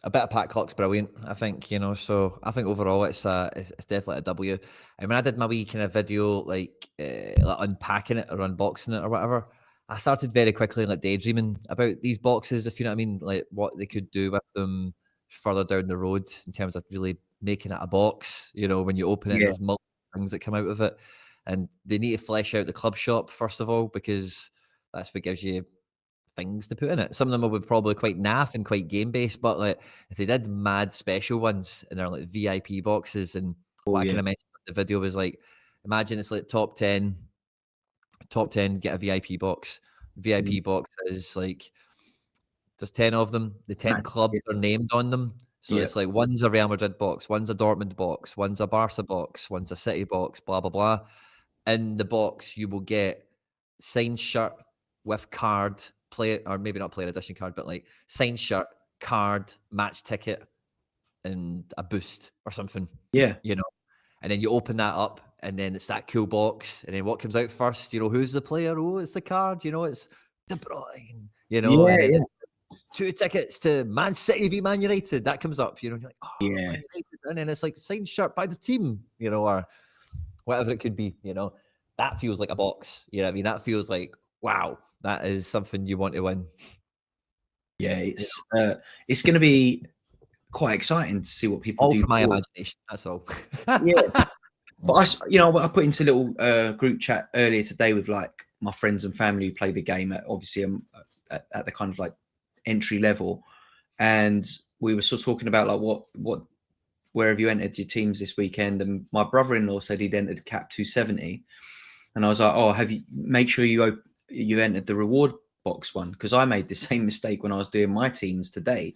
A bit of Pat Clock's brilliant, I think, you know. So I think overall it's definitely a W. I mean, I did my wee kind of video like unpacking it or unboxing it or whatever. I started very quickly like daydreaming about these boxes, if you know what I mean, like what they could do with them further down the road in terms of really making it a box. You know, when you open it,
Yeah,
there's multiple things that come out of it, and they need to flesh out the club shop first of all, because that's what gives you things to put in it. Some of them will be probably quite naff and quite game based, but like if they did mad special ones and they're like VIP boxes, and what I
yeah,
kind of mentioned in the video was like, imagine it's like top 10, get a VIP box. VIP box is like there's 10 of them. The 10 clubs are named on them. So
yeah,
it's like one's a Real Madrid box, one's a Dortmund box, one's a Barca box, one's a City box, blah blah blah. In the box, you will get signed shirt with card, play, or maybe not player edition card, but like signed shirt, card, match ticket, and a boost or something,
yeah,
you know. And then you open that up, and then it's that cool box. And then what comes out first? You know, who's the player? Oh, it's the card. You know, it's De Bruyne. You know,
yeah,
and then
yeah,
it's 2 tickets to Man City v Man United. That comes up. You know, you're like, oh,
yeah.
Man United, and then it's like signed shirt by the team. You know, or whatever it could be, you know, that feels like a box. You know what I mean? That feels like, wow, that is something you want to win.
Yeah,
You
it's going to be quite exciting to see what people
all
do.
for my imagination. That's all.
Yeah, but I put into a little group chat earlier today with like my friends and family who play the game. Obviously, at the kind of like entry level, and we were sort of talking about like where have you entered your teams this weekend? And my brother-in-law said he'd entered Cap 270, and I was like, oh, have you make sure you entered the reward box one, because I made the same mistake when I was doing my teams today.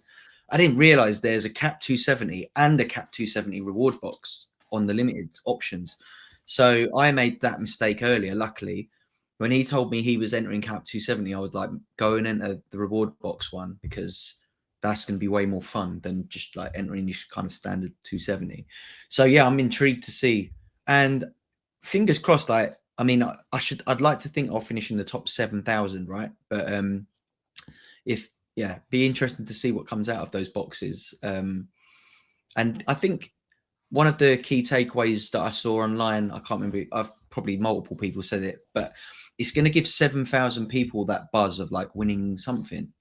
I didn't realize there's a Cap 270 and a Cap 270 reward box on the limited options. So I made that mistake earlier. Luckily, when he told me he was entering Cap 270, I was like, go and enter the reward box one, because that's going to be way more fun than just like entering your kind of standard 270. So yeah, I'm intrigued to see. And fingers crossed, I mean, I'd like to think I'll finish in the top 7,000, right? But be interesting to see what comes out of those boxes. And I think one of the key takeaways that I saw online, I can't remember, I've probably multiple people said it, but it's going to give 7,000 people that buzz of like winning something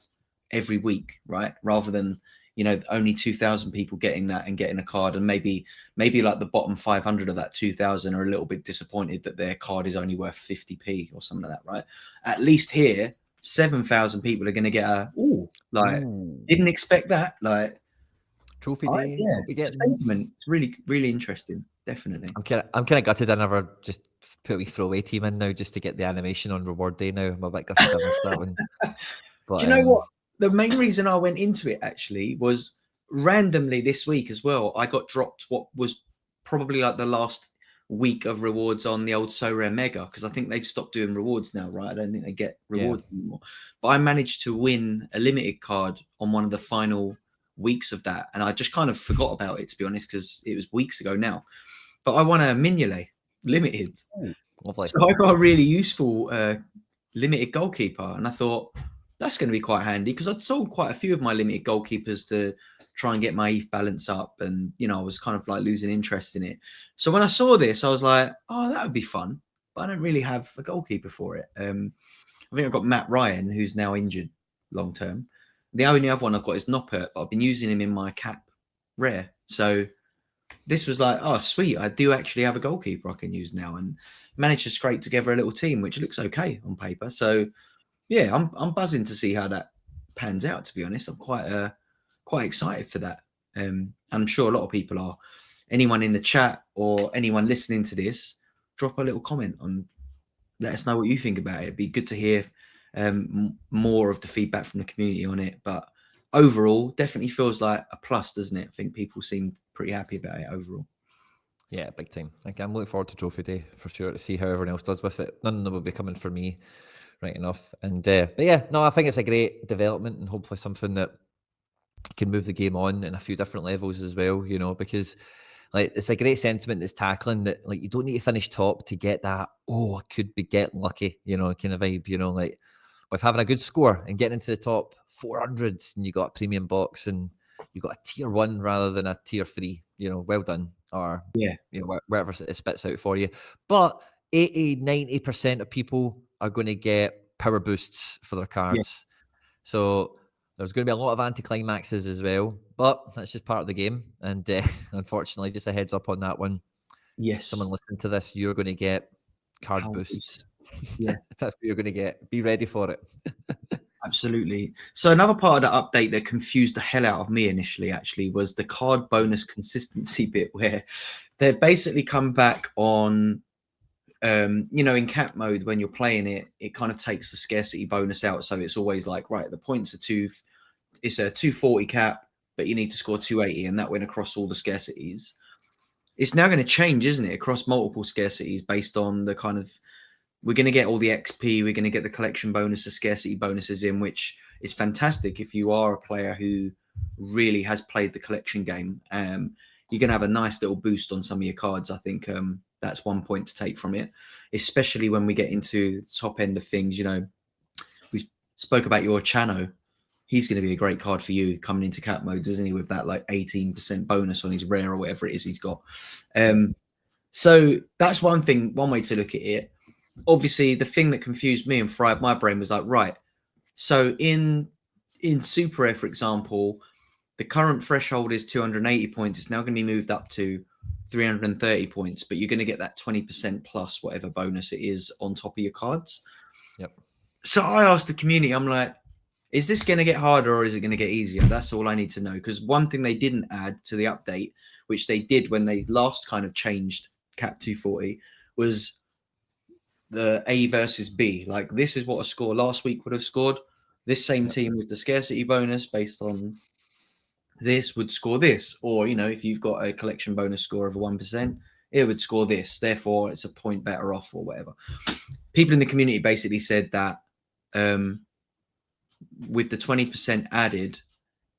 every week, right? Rather than, you know, only 2,000 people getting that and getting a card, and maybe like the bottom 500 of that 2,000 are a little bit disappointed that their card is only worth 50p or something like that, right? At least here, 7,000 people are going to get didn't expect that, like
Trophy day.
yeah,
What we
it's a
getting?
sentiment. It's really, really interesting. Definitely.
I'm kind of gutted I never just put a wee throwaway team in now just to get the animation on reward day now. I'm a bit gutted I missed that one.
Do
But
you know what? The main reason I went into it actually was randomly this week as well. I got dropped what was probably like the last week of rewards on the old Sorare Mega, because I think they've stopped doing rewards now, right? I don't think they get
yeah.
rewards anymore. But I managed to win a limited card on one of the final weeks of that, and I just kind of forgot about it, to be honest, because it was weeks ago now. But I won a Mignolet limited.
Ooh, lovely.
So I got a really useful limited goalkeeper, and I thought that's going to be quite handy, because I'd sold quite a few of my limited goalkeepers to try and get my ETH balance up, and you know, I was kind of like losing interest in it. So when I saw this, I was like, oh, that would be fun, but I don't really have a goalkeeper for it. I think I've got Matt Ryan, who's now injured long term. The only other one I've got is Noppert, but I've been using him in my cap rare. So this was like, oh, sweet, I do actually have a goalkeeper I can use now, and managed to scrape together a little team, which looks okay on paper. So yeah, I'm buzzing to see how that pans out. To be honest, I'm quite excited for that. I'm sure a lot of people are. Anyone in the chat or anyone listening to this, drop a little comment on. Let us know what you think about it. It'd be good to hear more of the feedback from the community on it. But overall, definitely feels like a plus, doesn't it? I think people seem pretty happy about it overall.
Yeah, big time. Like, I'm looking forward to Trophy Day for sure to see how everyone else does with it. None of them will be coming for me, right enough. And but yeah, no, I think it's a great development and hopefully something that can move the game on in a few different levels as well. You know, because like it's a great sentiment that's tackling that. Like, you don't need to finish top to get that. Oh, I could be getting lucky. You know, kind of vibe. You know, like with having a good score and getting into the top 400, and you got a premium box and you got a tier 1 rather than a tier 3. You know, well done. Or
Yeah,
you know, wherever it spits out for you. But 80-90% of people are going to get power boosts for their
yeah,
cards. So there's going to be a lot of anticlimaxes as well, but that's just part of the game. And unfortunately, just a heads up on that one. Someone
yes.
listening to this, you're going to get card
Power
boosts.
boost. Yeah.
That's what you're going to get. Be ready for it.
Absolutely. So another part of the update that confused the hell out of me initially actually was the card bonus consistency bit, where they basically come back on in cap mode when you're playing it, it kind of takes the scarcity bonus out. So it's always like, right, the points are it's a 240 cap, but you need to score 280, and that went across all the scarcities. It's now going to change, isn't it, across multiple scarcities based on the kind of, we're going to get all the XP, we're going to get the collection bonus, the scarcity bonuses in, which is fantastic if you are a player who really has played the collection game. You're going to have a nice little boost on some of your cards. I think that's one point to take from it, especially when we get into the top end of things. You know, we spoke about your Chano. He's going to be a great card for you coming into cap modes, isn't he? With that like 18% bonus on his rare or whatever it is he's got. So that's one thing, one way to look at it. Obviously, the thing that confused me and fried my brain was like, right, so in Super Rare, for example, the current threshold is 280 points. It's now going to be moved up to 330 points, but you're going to get that 20% plus whatever bonus it is on top of your cards.
Yep.
So I asked the community, I'm like, is this going to get harder or is it going to get easier? That's all I need to know. Because one thing they didn't add to the update, which they did when they last kind of changed Cap 240, was the A versus B. Like, this is what a score last week would have scored. This same team with the scarcity bonus based on this would score this. Or, you know, if you've got a collection bonus score of a 1%, it would score this. Therefore, it's a point better off or whatever. People in the community basically said that with the 20% added,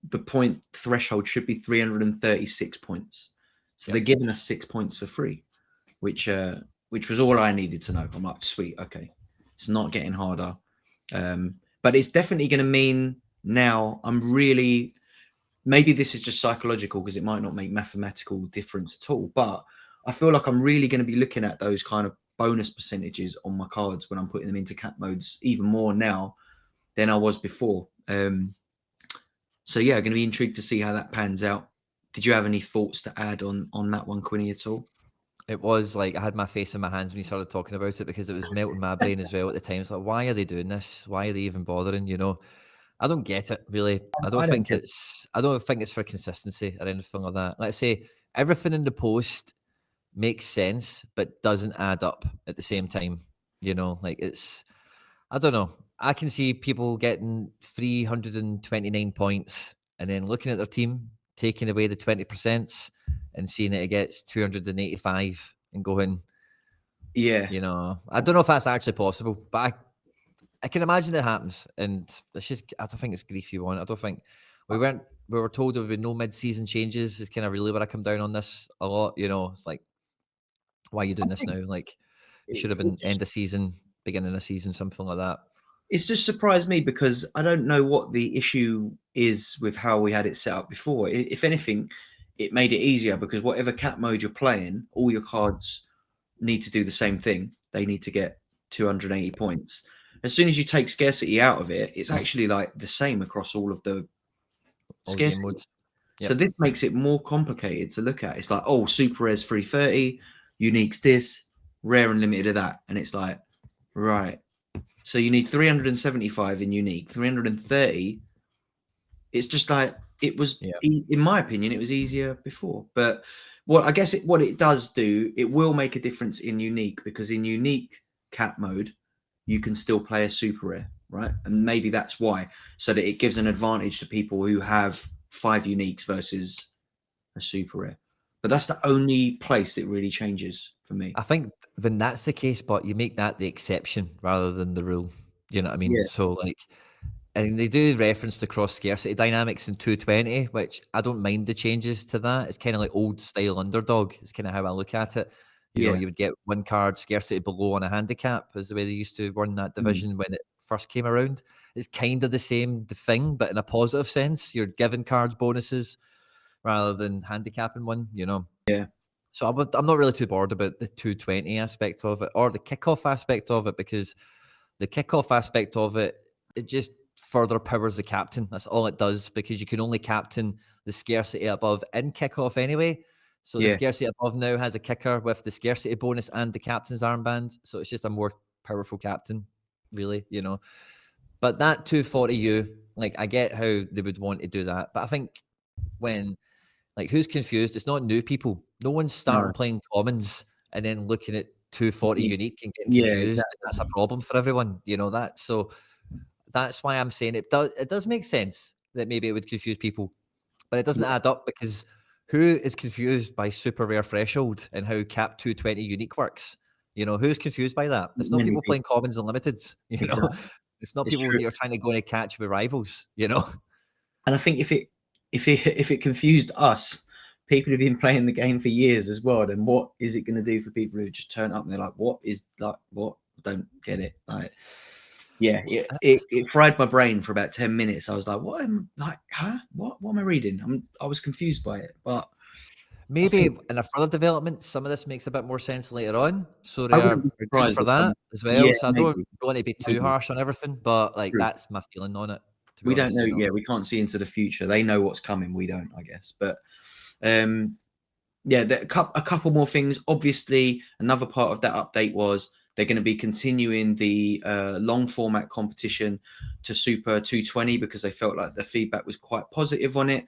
the point threshold should be 336 points. So they're giving us 6 points for free, which was all I needed to know. I'm like, sweet, okay, it's not getting harder, but it's definitely going to mean now I'm really, maybe this is just psychological because it might not make mathematical difference at all, but I feel like I'm really going to be looking at those kind of bonus percentages on my cards when I'm putting them into cap modes even more now than I was before. So yeah, going to be intrigued to see how that pans out. Did you have any thoughts to add on that one, Quinny, at all?
It was like I had my face in my hands when you started talking about it because it was melting my brain as well at the time. It's like, why are they doing this? Why are they even bothering? You know, I don't get it really. I don't think it's for consistency or anything like that. Let's say everything in the post makes sense, but doesn't add up at the same time. You know, like I don't know. I can see people getting 329 points and then looking at their team, taking away the 20% and seeing that it gets 285 and going,
Yeah.
you know, I don't know if that's actually possible, but I can imagine it happens. And it's just, I don't think it's grief you want. I don't think we were told there would be no mid-season changes. It's kind of really where I come down on this a lot. You know, it's like, why are you doing this now? Like, it should have been end of season, beginning of season, something like that.
It's just surprised me because I don't know what the issue is with how we had it set up before. If anything, it made it easier because whatever cap mode you're playing, all your cards need to do the same thing. They need to get 280 points. As soon as you take scarcity out of it, it's actually like the same across all of the
All game
scarcity.
modes.
So
Yep.
this makes it more complicated to look at. It's like, oh, super rare's 330, unique's this, rare and limited are that. And it's like, right. So you need 375 in unique, 330. It's just like it was,
Yeah.
in my opinion, it was easier before. But what I guess what it does do, it will make a difference in unique, because in unique cap mode, you can still play a super rare, right? And maybe that's why, so that it gives an advantage to people who have 5 uniques versus a super rare. But that's the only place it really changes for me.
I think when that's the case, but you make that the exception rather than the rule. You know what I mean?
Yeah,
So like, and they do reference the cross scarcity dynamics in 220, which I don't mind the changes to that. It's kind of like old style underdog. It's kind of how I look at it. You know,
yeah,
you would get one card scarcity below on a handicap, is the way they used to run that division when it first came around. It's kind of the same thing, but in a positive sense. You're giving cards bonuses rather than handicapping one, you know.
yeah,
So I'm not really too bored about the 220 aspect of it or the kickoff aspect of it, because the kickoff aspect of it, it just further powers the captain. That's all it does, because you can only captain the scarcity above in kickoff anyway. So the
yeah,
scarcity above now has a kicker with the scarcity bonus and the captain's armband. So it's just a more powerful captain, really, you know. But that 240U, like, I get how they would want to do that. But I think when, like, who's confused? It's not new people. No one's
no,
starting playing commons and then looking at 240 unique and getting
yeah,
confused. That's a
exactly.
problem for everyone. You know that. So that's why I'm saying it does make sense that maybe it would confuse people, but it doesn't
Yeah,
add up, because who is confused by super rare threshold and how cap 220 unique works? You know, who's confused by that? It's not
many
people
people.
playing commons and limiteds, you know.
Exactly.
It's not
It's
people
true.
who are trying to go in a catch with rivals, you know.
And I think if it confused us, people who've been playing the game for years as well, then what is it going to do for people who just turn up and they're like, what is like what? Don't get it. Like, yeah, it fried my brain for about 10 minutes. I was like, what am like, huh? What am I reading? I was confused by it. But I
Maybe
think
in a further development, some of this makes a bit more sense later on. So
I
they are
wouldn't be
good
surprised
for
if some,
that as
yeah,
well. So I don't
maybe,
want to be too
maybe.
harsh on everything, but like
True.
that's my feeling on it, to be
We don't
honest,
know.
you know.
Yeah, we can't see into the future. They know what's coming. We don't, I guess. But um yeah, a couple more things. Obviously, another part of that update was they're going to be continuing the long format competition to Super 220, because they felt like the feedback was quite positive on it.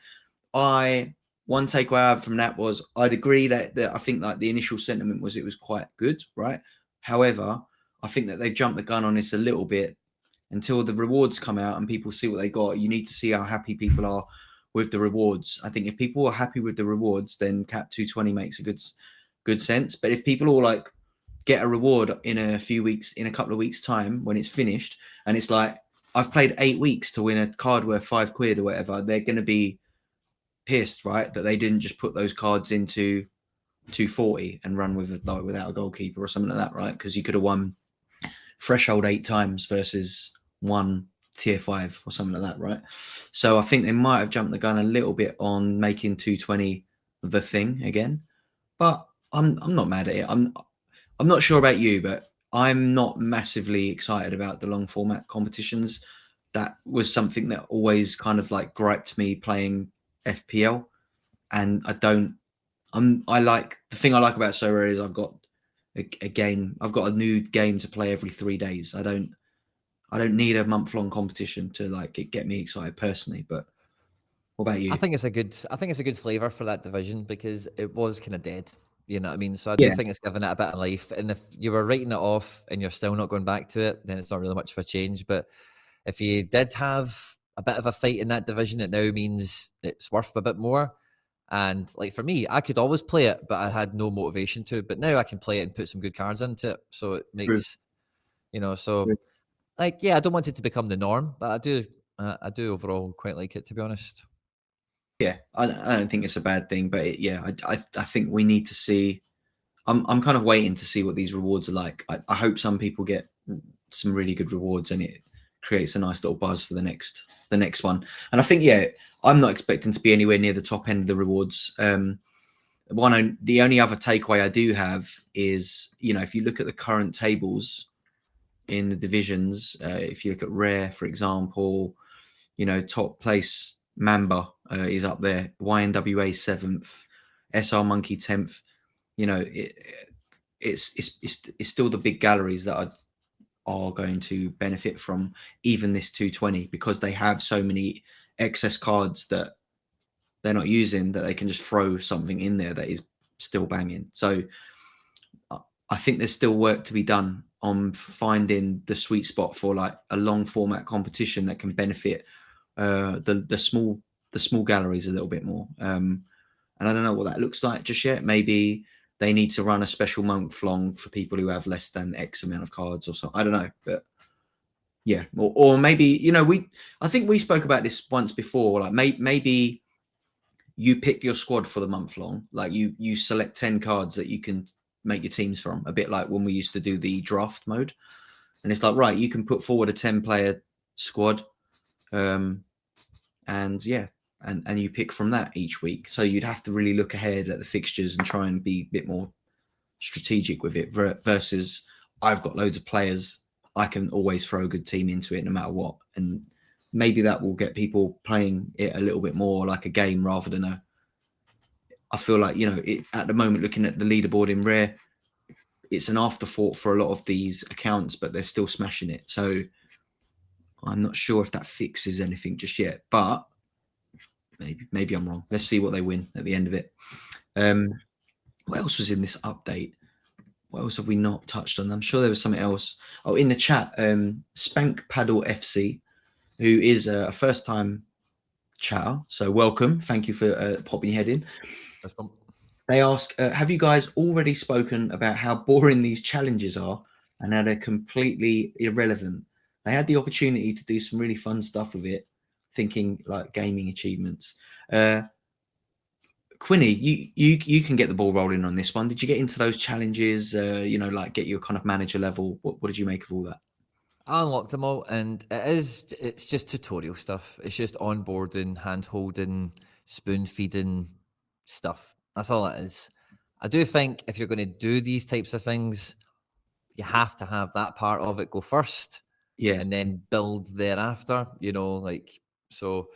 One takeaway I had from that was I'd agree that I think like the initial sentiment was it was quite good, right? However, I think that they've jumped the gun on this a little bit. Until the rewards come out and people see what they got, you need to see how happy people are with the rewards. I think if people are happy with the rewards, then cap 220 makes a good sense. But if people all like get a reward in a few weeks, in a couple of weeks time when it's finished, and it's like I've played 8 weeks to win a card worth £5 or whatever, they're going to be pissed, right? That they didn't just put those cards into 240 and run with like without a goalkeeper or something like that, right? Because you could have won threshold 8 times versus one tier 5 or something like that, right? So I think they might have jumped the gun a little bit on making 220 the thing again, but I'm not mad at it. I'm not sure about you, but I'm not massively excited about the long format competitions. That was something that always kind of like griped me playing FPL, and I like the thing I like about Sorare is I've got a game. I've got a new game to play every 3 days. I don't need a month-long competition to like get me excited personally. But what about
I
you?
think it's a good flavor for that division, because it was kind of dead. You know what I mean? So I do
Yeah,
think it's given it a bit of life. And if you were writing it off and you're still not going back to it, then it's not really much of a change. But if you did have a bit of a fight in that division, it now means it's worth a bit more. And like for me, I could always play it, but I had no motivation to. But now I can play it and put some good cards into it. So it
true.
makes, you know, so
True.
like, yeah, I don't want it to become the norm, but I do overall quite like it, to be honest.
Yeah, I don't think it's a bad thing, but yeah, I think we need to see. I'm kind of waiting to see what these rewards are like. I hope some people get some really good rewards and it creates a nice little buzz for the next one. And I think yeah, I'm not expecting to be anywhere near the top end of the rewards. The only other takeaway I do have is, if you look at the current tables in the divisions, if you look at rare, for example, top place. Mamba is up there, YNWA 7th, SR Monkey 10th. You know, it's still the big galleries that are going to benefit from even this 220 because they have so many excess cards that they're not using that they can just throw something in there that is still banging. So I think there's still work to be done on finding the sweet spot for like a long format competition that can benefit the small galleries a little bit more. And I don't know what that looks like just yet. Maybe they need to run a special month long for people who have less than X amount of cards or something. I don't know, but yeah, or maybe, you know, I think we spoke about this once before. Like maybe you pick your squad for the month long. Like you select 10 cards that you can make your teams from, a bit like when we used to do the draft mode. And it's like, right, you can put forward a 10-player squad. And yeah, and you pick from that each week. So you'd have to really look ahead at the fixtures and try and be a bit more strategic with it versus I've got loads of players. I can always throw a good team into it no matter what. And maybe that will get people playing it a little bit more like a game rather than I feel like, you know, at the moment, looking at the leaderboard in Rare, it's an afterthought for a lot of these accounts, but they're still smashing it. So I'm not sure if that fixes anything just yet, but maybe I'm wrong. Let's see what they win at the end of it. What else was in this update? What else have we not touched on? I'm sure there was something else. Oh, in the chat, Spank Paddle FC, who is a first-time chatter. So welcome. Thank you for popping your head in. They ask, have you guys already spoken about how boring these challenges are and how they're completely irrelevant? They had the opportunity to do some really fun stuff with it, thinking like gaming achievements. Quinny, you can get the ball rolling on this one. Did you get into those challenges? You know, like get your kind of manager level. What did you make of all that?
I unlocked them all, and it's just tutorial stuff. It's just onboarding, hand holding, spoon feeding stuff. That's all it is. I do think if you're going to do these types of things, you have to have that part of it go first,
Yeah,
and then build thereafter. You know, like so.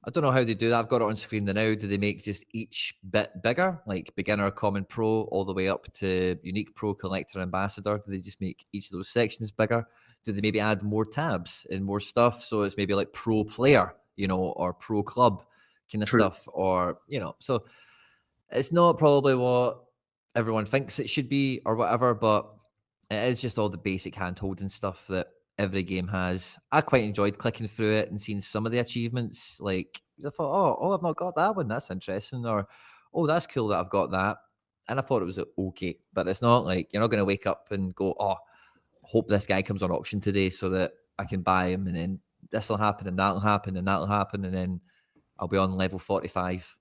I don't know how they do that. I've got it on screen now. Do they make just each bit bigger, like beginner, common, pro, all the way up to unique, pro, collector, ambassador? Do they just make each of those sections bigger? Do they maybe add more tabs and more stuff? So it's maybe like pro player, you know, or pro club kind of
true.
stuff, or, you know, so it's not probably what everyone thinks it should be or whatever, but it is just all the basic hand holding stuff that every game has. I quite enjoyed clicking through it and seeing some of the achievements. Like I thought, oh, I've not got that one. That's interesting. Or, oh, that's cool that I've got that. And I thought it was okay, but it's not like you're not going to wake up and go, oh, hope this guy comes on auction today so that I can buy him, and then this will happen and that'll happen and that'll happen, and then I'll be on level 45.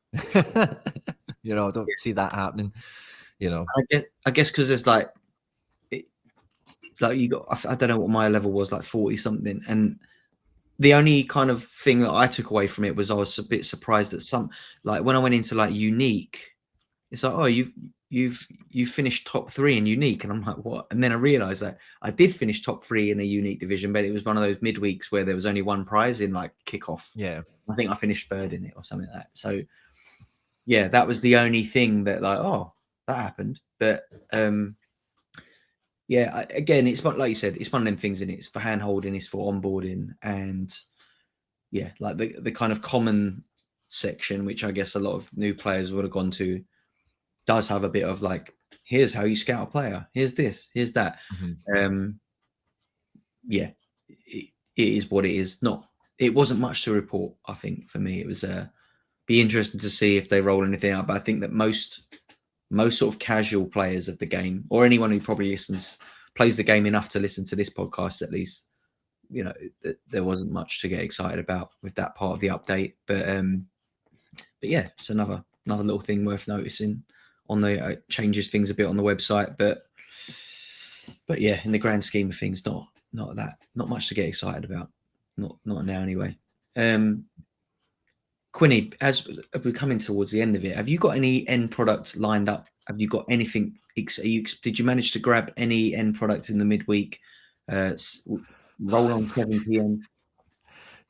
You know, I don't see that happening. You know,
I guess because there's like you got, I don't know what my level was, like 40 something, and the only kind of thing that I took away from it was I was a bit surprised that some, like when I went into like unique, it's like, oh, you've finished top 3 in unique, and I'm like, what? And then I realized that I did finish top 3 in a unique division, but it was one of those midweeks where there was only one prize in like kickoff.
yeah.
I think I finished 3rd in it or something like that. So yeah, that was the only thing that like, oh, that happened. But yeah, again, it's like you said, it's one of them things, and it's for hand holding, it's for onboarding, and yeah, like the kind of common section, which I guess a lot of new players would have gone to, does have a bit of like, here's how you scout a player, here's this, here's that. Yeah, it is what it is. It wasn't much to report. I think for me, it was be interesting to see if they roll anything out. But I think that most sort of casual players of the game, or anyone who probably plays the game enough to listen to this podcast at least, you know, there wasn't much to get excited about with that part of the update. But yeah, it's another little thing worth noticing on the changes things a bit on the website. But yeah, in the grand scheme of things, not much to get excited about. Not now anyway. Quinny, as we're coming towards the end of it, have you got any end products lined up? Have you got anything? Did you manage to grab any end product in the midweek? Roll on 7 p.m.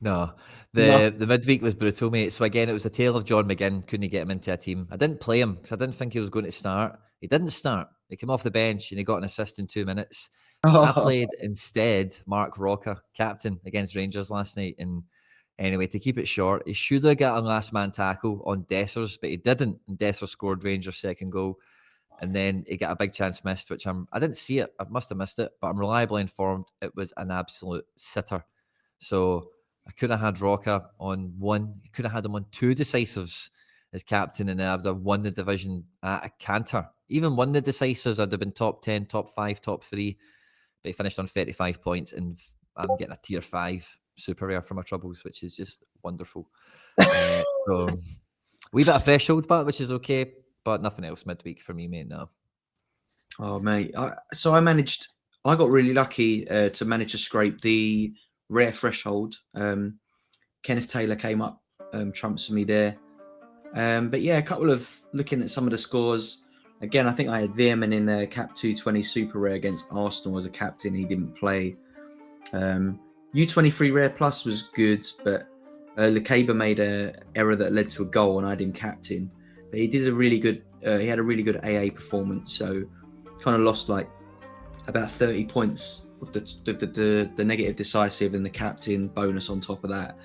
No,
No.
the midweek was brutal, mate. So again, it was a tale of John McGinn. Couldn't get him into a team. I didn't play him because I didn't think he was going to start. He didn't start. He came off the bench and he got an assist in 2 minutes. I played instead Mark Roca, captain against Rangers last night. And anyway, to keep it short, he should have got a last man tackle on Dessers, but he didn't. And Dessers scored Rangers' second goal. And then he got a big chance missed, which I didn't see it. I must have missed it, but I'm reliably informed it was an absolute sitter. So I could have had Roca on one. You could have had him on 2 decisives as captain, and I would have won the division at a canter. Even won the decisives, I'd have been top 10, top 5, top 3. But he finished on 35 points, and I'm getting a tier 5 super rare for my troubles, which is just wonderful. So wee bit of threshold, but which is okay, but nothing else midweek for me, mate. No.
Oh, mate. I got really lucky to manage to scrape the rare threshold. Kenneth Taylor came up, trumps me there. But yeah, a couple of looking at some of the scores. Again, I think I had Veerman in there, cap 220 super rare against Arsenal as a captain. He didn't play. U23 rare plus was good, but Lekeba made an error that led to a goal, and I didn't captain. But he did a really good. He had a really good AA performance, so kind of lost like about 30 points with the negative decisive and the captain bonus on top of that.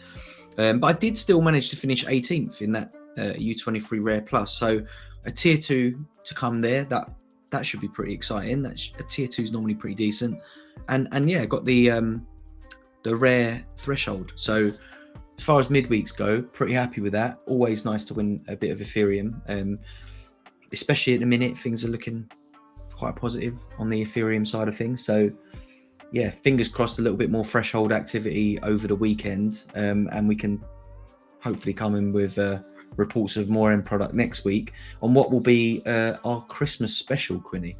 But I did still manage to finish 18th in that U23 rare plus. So a tier 2 to come there, that should be pretty exciting. A tier 2 is normally pretty decent, and yeah, got the rare threshold. So as far as midweeks go, pretty happy with that. Always nice to win a bit of Ethereum, especially at the minute. Things are looking quite positive on the Ethereum side of things. So yeah, fingers crossed a little bit more threshold activity over the weekend, and we can hopefully come in with reports of more end product next week on what will be our Christmas special, Quinny.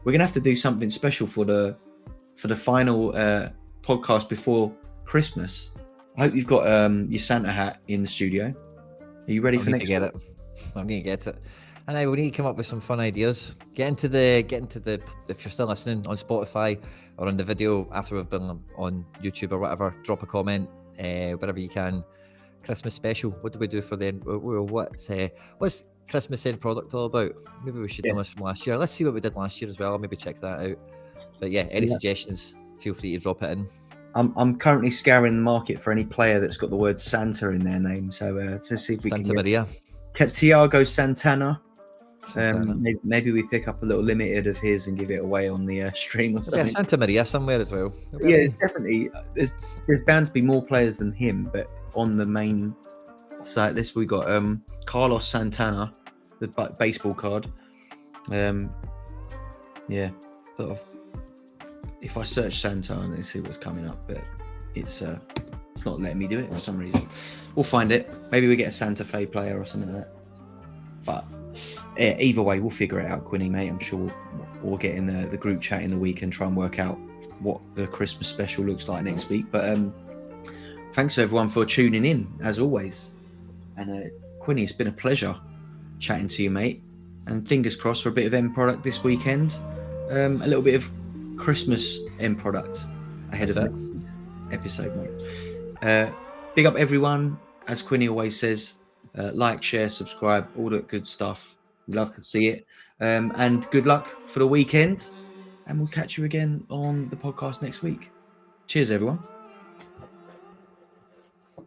We're gonna have to do something special for the final podcast before Christmas. I hope you've got your Santa hat in the studio. Are you ready for next week?
I'm gonna get it. And we need to come up with some fun ideas. Get into the if you're still listening on Spotify or on the video after we've been on YouTube or whatever, drop a comment wherever you can. Christmas special. What do we do for then? What's Christmas end product all about? Maybe we should do this from last year. Let's see what we did last year as well. I'll maybe check that out. But yeah, any suggestions, feel free to drop it in.
I'm currently scouring the market for any player that's got the word Santa in their name. So to see if we
Santa Maria.
Get Thiago Santana. Maybe we pick up a little limited of his and give it away on the stream or something.
Yeah, Santa Maria somewhere as well.
Yeah, it's definitely there's bound to be more players than him, but on the main site list we got Carlos Santana, the baseball card. Yeah, sort of. If I search Santana, then see what's coming up, but it's not letting me do it for some reason. We'll find it. Maybe we get a Santa Fe player or something like that. But either way, we'll figure it out, Quinny, mate. I'm sure we'll get in the group chat in the week and try and work out what the Christmas special looks like next week. But thanks to everyone for tuning in, as always. And Quinny, it's been a pleasure chatting to you, mate. And fingers crossed for a bit of end product this weekend. A little bit of Christmas end product ahead of next week's episode, mate. Big up everyone. As Quinny always says, like, share, subscribe, all that good stuff. We'd love to see it. And good luck for the weekend. And we'll catch you again on the podcast next week. Cheers, everyone.